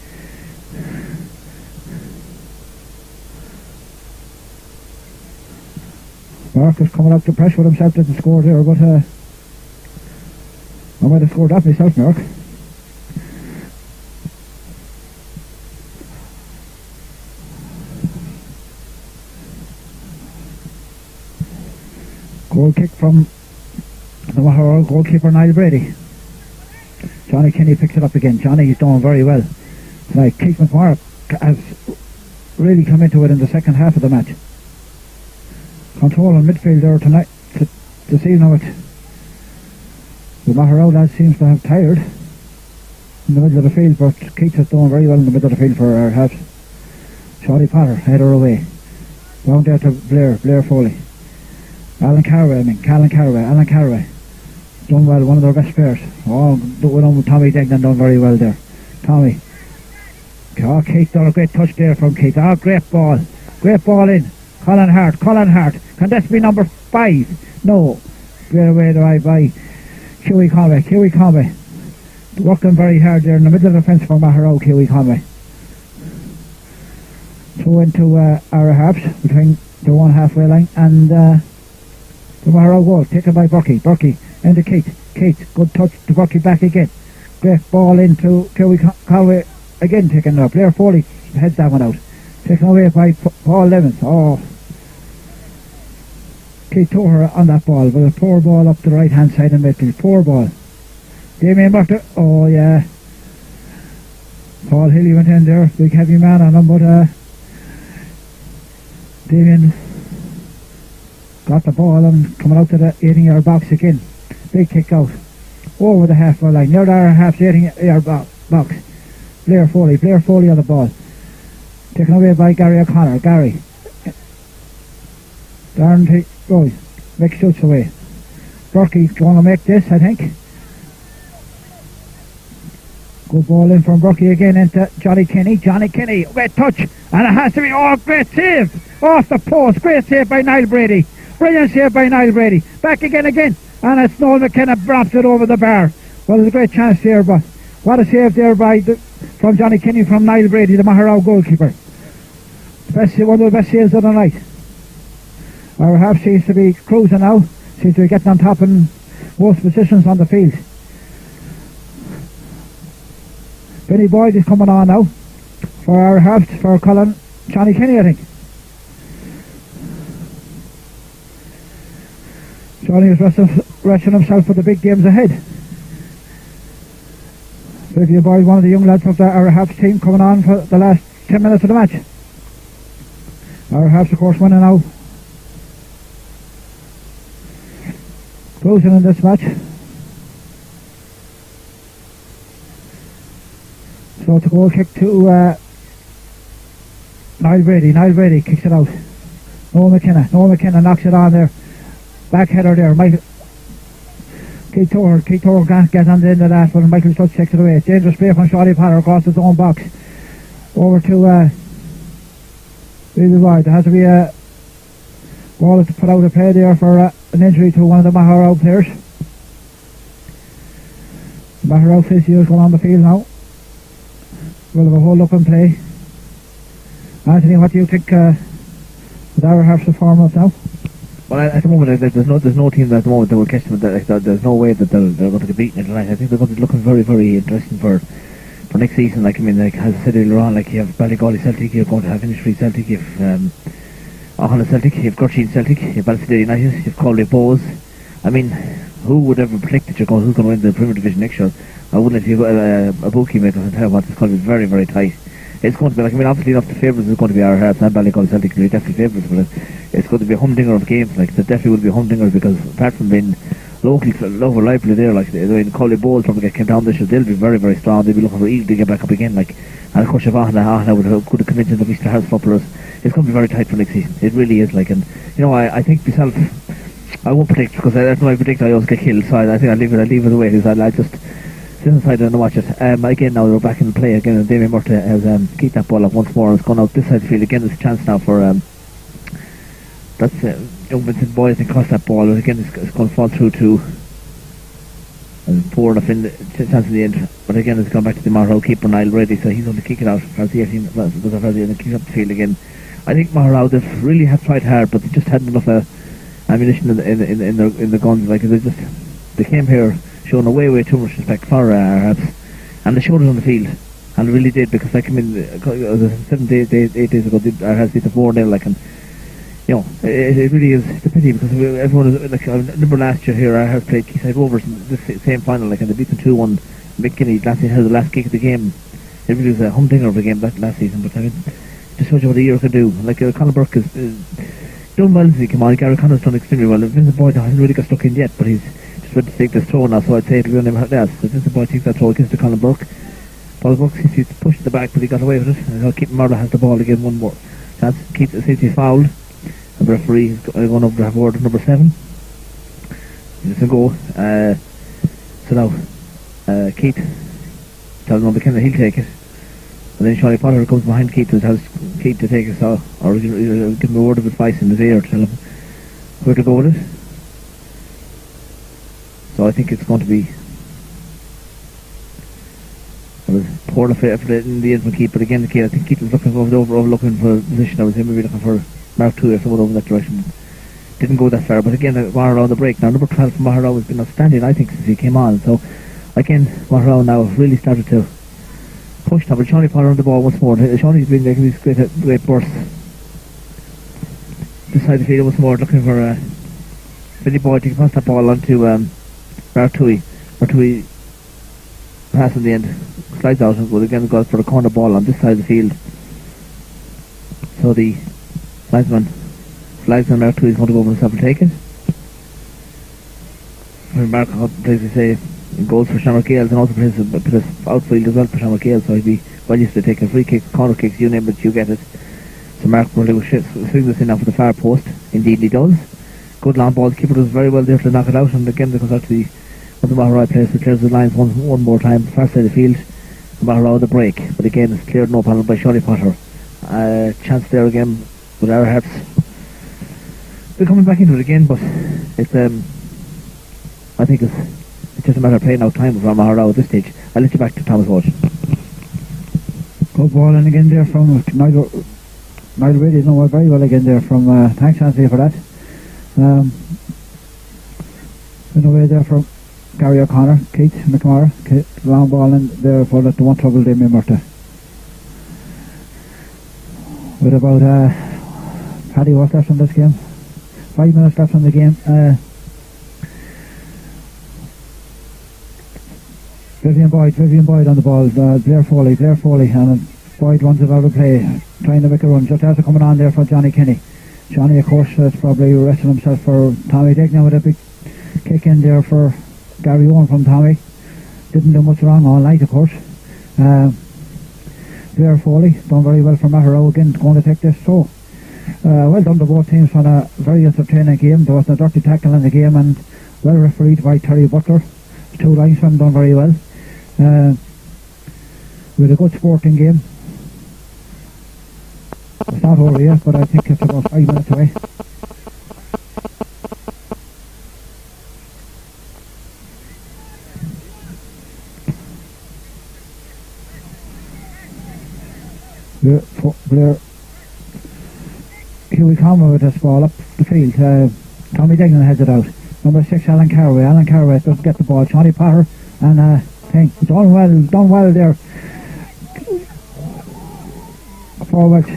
Mark is coming up to pressure with himself, didn't score there, but I might have scored that myself, Mark. Goal kick from the Maugherow goalkeeper Niall Brady. Johnny Kenny picks it up again. Johnny's doing very well tonight. Keith McMahon has really come into it in the second half of the match. Control on midfield there tonight to see now it. The Maugherow lad seems to have tired in the middle of the field, but Keith is doing very well in the middle of the field for our Harps. Shawty Potter header away. Down there to Blair Foley. Alan Carraway. Alan Carraway done well, one of their best players. Tommy Dignan done very well there. Tommy. Oh, Keith done a great touch there from Keith. Oh, great ball in. Colin Hart. Can this be number 5? No. Straight away by Hughie Conway. Working very hard there in the middle of the fence for Maugherow, Hughie Conway. Throw into our Harps between the one halfway line and the Maugherow goal, taken by Burkey into Keith, good touch to Burkey, back again, great ball into Hughie Conway, again taken up. Blair Foley heads that one out, taken away by Paul Levens. Oh, Keith tore her on that ball, but a poor ball up the right hand side of midfield, poor ball. Damien Burke, oh yeah, Paul Hilly went in there, big heavy man on him, but Damien got the ball and coming out to the 18-yard box again. Big kick out over the halfway line, near our half 18-yard box. Blair Foley on the ball. Taken away by Gary O'Connor. Gary. Darren goes. Mick shoots away. Burkey's going to make this, I think. Good ball in from Burkey again into Johnny Kenny. Johnny Kenny, great touch. And it has to be, great save. Off the post. Great save by Niall Brady. Brilliant save by Niall Brady. Back again. And it's Noel McKenna drops it over the bar. Well, there's a great chance there, but what a save there from Johnny Kenny from Niall Brady, the Maugherow goalkeeper. One of the best saves of the night. Our half seems to be cruising now. Seems to be getting on top in most positions on the field. Benny Boyd is coming on now for our halves, for Colin Johnny Kenny, I think. Johnny is resting himself for the big games ahead. Benny Boyd, one of the young lads of our halves team, coming on for the last 10 minutes of the match. Our halves, of course, winning now. Closing in this match. So it's a goal kick to Niall Brady. Niall Brady kicks it out. Noel McKenna knocks it on there. Back header there. Keith Torr can't get on the end of that, but Michael Stutz takes it away. Dangerous play from Shawty Potter across his own box. Over to really wide. There has to be a ball to put out a play there for an injury to one of the Maugherow players. Maugherow physio is going on the field now. We'll have a hold up and play. Anthony, what do you think with our half performance now? Well, at the moment, there's no team at the moment that will catch them. There's no way that they're going to be beaten tonight. I think they're going to be looking very, very interesting for next season. Like, I mean, like, as I said earlier on, like, you have Ballygawley Celtic, you're going to have Innisfree Celtic, you have O'Hanlon Celtic, you have Gurteen Celtic, you have Ballysadare United, you have Galway Bows. I mean, who would ever predict that who's going to win the Premier Division next year? I wouldn't if you a bookie maker and tell what it's going to be very, very tight. It's going to be like, I mean, obviously enough the favourites is going to be our Harps and Ballygawley Celtic, they're definitely favourites, but it's going to be a humdinger of games. Like, there definitely will be a humdinger, because apart from being locally lively there, like, I mean, Galway Bows probably came down this year, they'll be very, very strong. They'll be looking for eager to get back up again, like, and of course Ohana would have convinced the Easter Harps footballers. It's going to be very tight for next season. It really is, like, and you know, I think myself, I won't predict, because that's when I predict I always get killed, so I think I'll leave it the way it is. I just sit inside and watch it. Again, now we're back in the play again, and Damien Murta has kicked that ball up once more. It's gone out this side of the field again. There's a chance now for that's young Vincent Boyd to cross that ball, and again it's going to fall through to poor enough in the chance in the end. But again, it's gone back to the Maugherow keeper Niall Brady, so he's going to kick it out as the 18 and kick up the field again. I think Maugherow, they really have tried hard, but they just hadn't enough ammunition in the guns. Like, they came here showing way too much respect for our Harps, and they showed it on the field, and they really did, because, like, I mean, 8 days ago our Harps beat the 4-0, like, and you know, it really is, it's a pity, because everyone is, like, I remember last year here our Harps played Quayside Rovers in this same final, like, and they beat them 2-1. Mick Kinney last season had the last kick of the game. It really was a humdinger of a game last season, but I mean, just shows you what a year could do. Like, Conor Burke is done well since he came on. Gary Connor's done extremely well. Vincent Boyd hasn't really got stuck in yet, but he's just ready to take this throw now, so I'd say it'll be on him. Yes, so Vincent Boyd takes that throw against Conor Burke. Paul Burke seems to push the back, but he got away with it. And now Keith Murda has the ball again, one more chance. Keith seems to be fouled. The referee is going over to have word number 7. It's a go. So now Keith tells him McKenna he'll take it, and then Shawty Potter comes behind Keith and tells Keith to take it, or give him a word of advice in his ear to tell him where to go with it. So I think it's going to be poor enough effort in the end from Keith, but again I think Keith was overlooking for a position. I was maybe looking for Mark 2 or someone over that direction. Didn't go that far, but again Maugherow on the break. Now number 12 from Maugherow has been outstanding, I think, since he came on. So again, Maugherow now really started to push now, but Shawty Potter on the ball once more. Shawty's been making these great bursts. This side of the field once more, looking for Billy Boyd to pass that ball on to Martui. Martui pass in the end, slides out and goes again, goes for a corner ball on this side of the field. So the linesman flags on Martui is going to go over himself and take it. Mark plays, we say, in goals for Shamrock Gales, and also plays a bit of outfield as well for Shamrock Gales, so he'll be well used to take a free kick, corner kicks, you name it, you get it. So Mark Burley will swing this in off the far post. Indeed he does. Good long ball. The keeper does very well there to knock it out, and again it comes out to the Maugherow players who clears the lines one more time. Far side of the field. Maugherow the break, but again it's cleared no panel by Shirley Potter. Chance there again with our Harps. They're coming back into it again, but it's I think it's just a matter of playing out time from Maugherow at this stage. I'll let you back to Thomas Walsh. Good ball in again there from Niall Whitey, know very well again there from thanks Anthony for that. In a way there from Gary O'Connor, Keith McMahon, long ball in there for the one trouble Damien Murta. With about Paddy, what's left on this game? 5 minutes left on the game. Vivian Boyd on the ball. Blair Foley, and Boyd runs it out of play, trying to make a run. Just as coming on there for Johnny Kenny. Johnny, of course, is probably resting himself for Tommy Dignan with a big kick in there for Gary Owen from Tommy. Didn't do much wrong all night, of course. Blair Foley done very well for Maugherow again, going to take this. So well done to both teams on a very entertaining game. There was a dirty tackle in the game and well refereed by Terry Butler. Two linesmen done very well. With a good sporting game. It's not over yet, but I think it's about 5 minutes away. Blair Huey Conway with this ball up the field. Tommy Dignan heads it out. Number 6 Alan Carraway doesn't get the ball. Johnny Potter and done well there. Forwards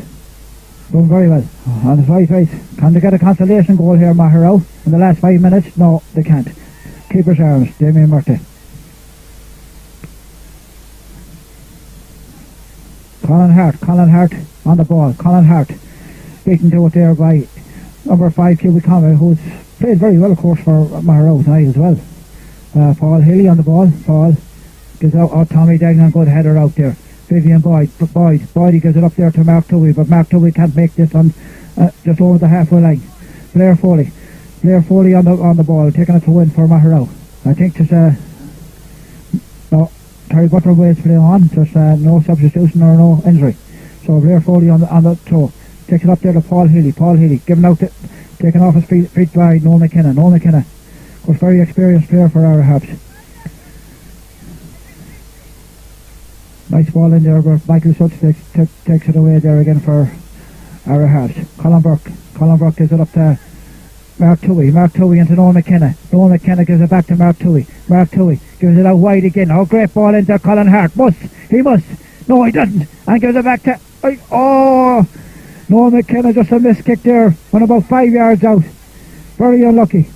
done very well on his right. Can they get a consolation goal here, Maugherow, in the last 5 minutes? No, they can't. Keeper's arms, Damien Murta. Colin Hart on the ball. Colin Hart beaten to it there by number 5 Huey Conway, who's played very well, of course, for Maugherow tonight as well. Paul Healy on the ball. Paul gives out Tommy Dignan, good header out there. Vivian Boyd, he gives it up there to Mark Toohey, but Mark Toohey can't make this on just over the halfway line. Blair Foley on the ball, taking it to win for Maugherow. I think there's Terry Butler ways to play on, there's no substitution or no injury. So Blair Foley on the throw, takes it up there to Paul Healy, giving out taken off his feet by Noel McKenna. Was very experienced player for our Harps. Nice ball in there, but Michael Schultz takes it away there again for our Harps. Colin Burke gives it up to Mark Toohey into Noel McKenna. Noel McKenna gives it back to Mark Toohey. Mark Toohey gives it out wide again. Oh, great ball into Colin Hart. He must. No, he doesn't. And gives it back to... Noel McKenna, just a missed kick there. Went about 5 yards out. Very unlucky.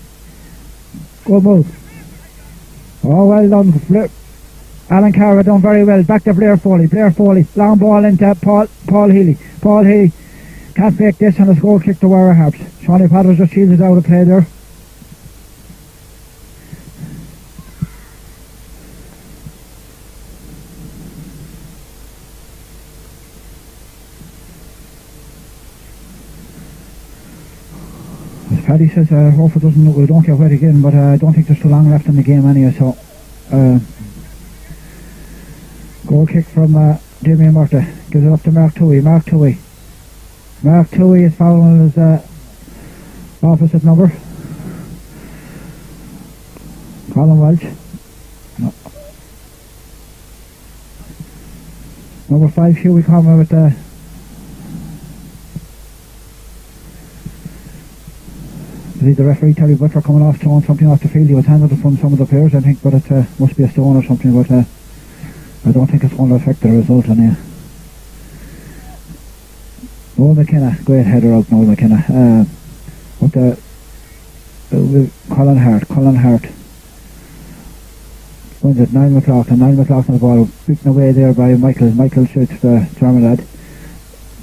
Good move. Oh, well done. Alan Carver done very well. Back to Blair Foley. Long ball into Paul Healy. Paul Healy can't fake this, and a goal kick to our Harps. Shirley Potter just shielded out of play there. As Paddy says, hope we don't get wet again, but I don't think there's too long left in the game anyway, so goal kick from Damien Murta. Gives it up to Mark Toohey. Mark Toohey is following his opposite number. Colin Walsh. No. Number 5 Huey Conway with the referee Terry Butler coming off, throwing something off the field. He was handed it from some of the players, I think, but it must be a stone or something, but I don't think it's going to affect the result anyway. Noel McKenna, great header out, Noel McKenna. Colin Hart. Wins it, 9 o'clock on the ball, beaten away there by Michael Schultz, the German lad.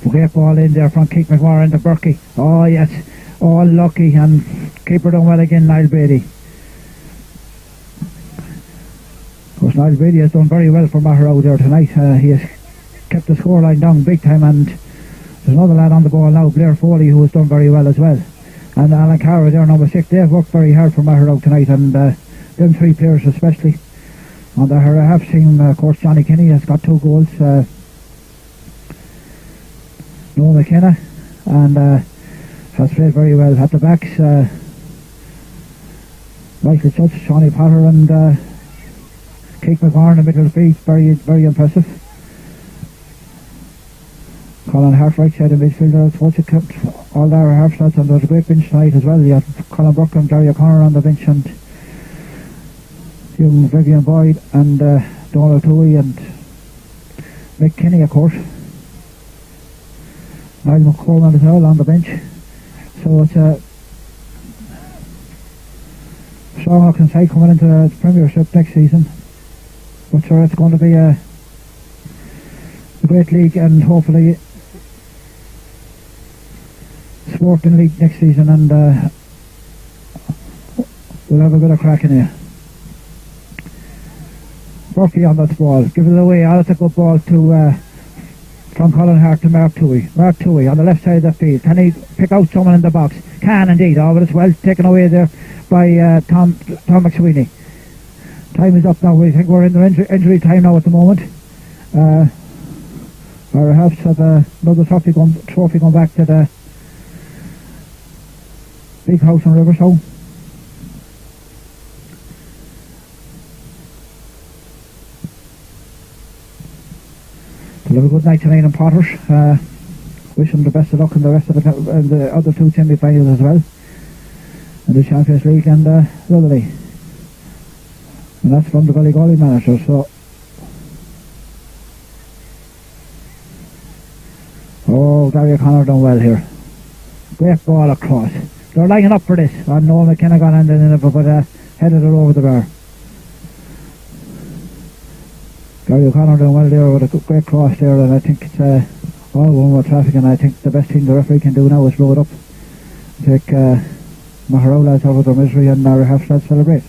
Great ball in there from Keith McMahon into Berkey. Oh yes, all lucky, and keeper done well again, Niall Brady. Of course, Niall Brady has done very well for Maugherow there tonight. He has kept the scoreline down big time, and there's another lad on the ball now, Blair Foley, who has done very well as well. And Alan Carr, their number 6, they've worked very hard for Maugherow tonight, and them 3 players especially. On the half team, of course, Johnny Kinney has got 2 goals. Noah McKenna, and has played very well at the backs. Michael Schultz, Shawnee Potter, and Keith McGorn in the middle of the field, very, very impressive. Colin Hart right side of midfielder, I suppose it kept all their half shots, and there's a great bench tonight as well. You have Colin Burke and Gary O'Connor on the bench, and young Vivian Boyd, and Donald Toohey, and Mick Kinney, of course. Niall McCorman as well on the bench. So it's a strong looking side coming into the Premiership next season. But sure, it's going to be a great league, and hopefully sporting league next season, and we'll have a bit of crack in here. Burkey on that ball, give it away. That's a good ball to from Colin Hart to Mark Toohey. Mark Toohey on the left side of the field. Can he pick out someone in the box? Can indeed. Oh, but it's well taken away there by Tom McSweeney. Time is up now. We think we're in the injury time now at the moment. Our Harps have another trophy going back to the big house in Riverstone. We'll have a good night tonight in Potters. Wish them the best of luck in the rest of the other 2 semi-finals as well, in the Champions League and the other league. And that's from the Gully manager. So, oh, Gary O'Connor done well here. Great ball across. They're lining up for this. And Noel McKenna got handed in it, but headed it over the bar. Gary O'Connor doing well there with a great cross there, and I think it's all one more traffic, and I think the best thing the referee can do now is blow it up. Take Maugherow lads out of their misery, and our half lads celebrate.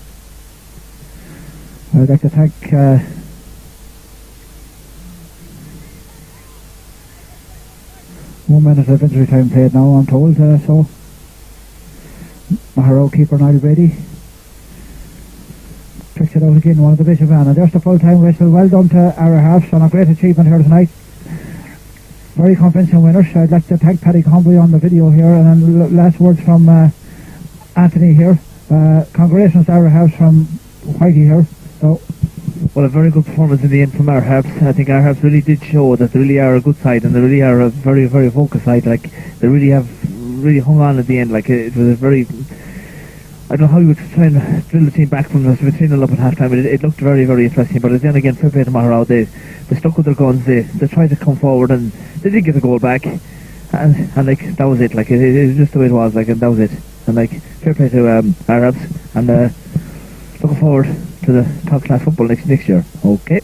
I'd like to thank one minute of injury time played now, I'm told, so Maugherow keeper Niall Brady picks it out again, one of the bishop man, and there's the full-time whistle. Well done to our halves on a great achievement here tonight. Very convincing winners. I'd like to thank Paddy Conboy on the video here, and then last words from Anthony here. Congratulations to our halves from Whitey here. So, well, a very good performance in the end from our Harps. I think our Harps really did show that they really are a good side, and they really are a very, very focused side. Like, they really have hung on at the end. Like, it was a very, I don't know how you would try and drill the team back from us. We were 3-0 up at half time. It looked very, very interesting. But then again, fair play to Maugherow. They stuck with their guns. They tried to come forward, and they did get a goal back. And like, that was it. Like, it was just the way it was. Like, and that was it. And like, fair play to our Harps. And looking forward to the top class football next year. Okay.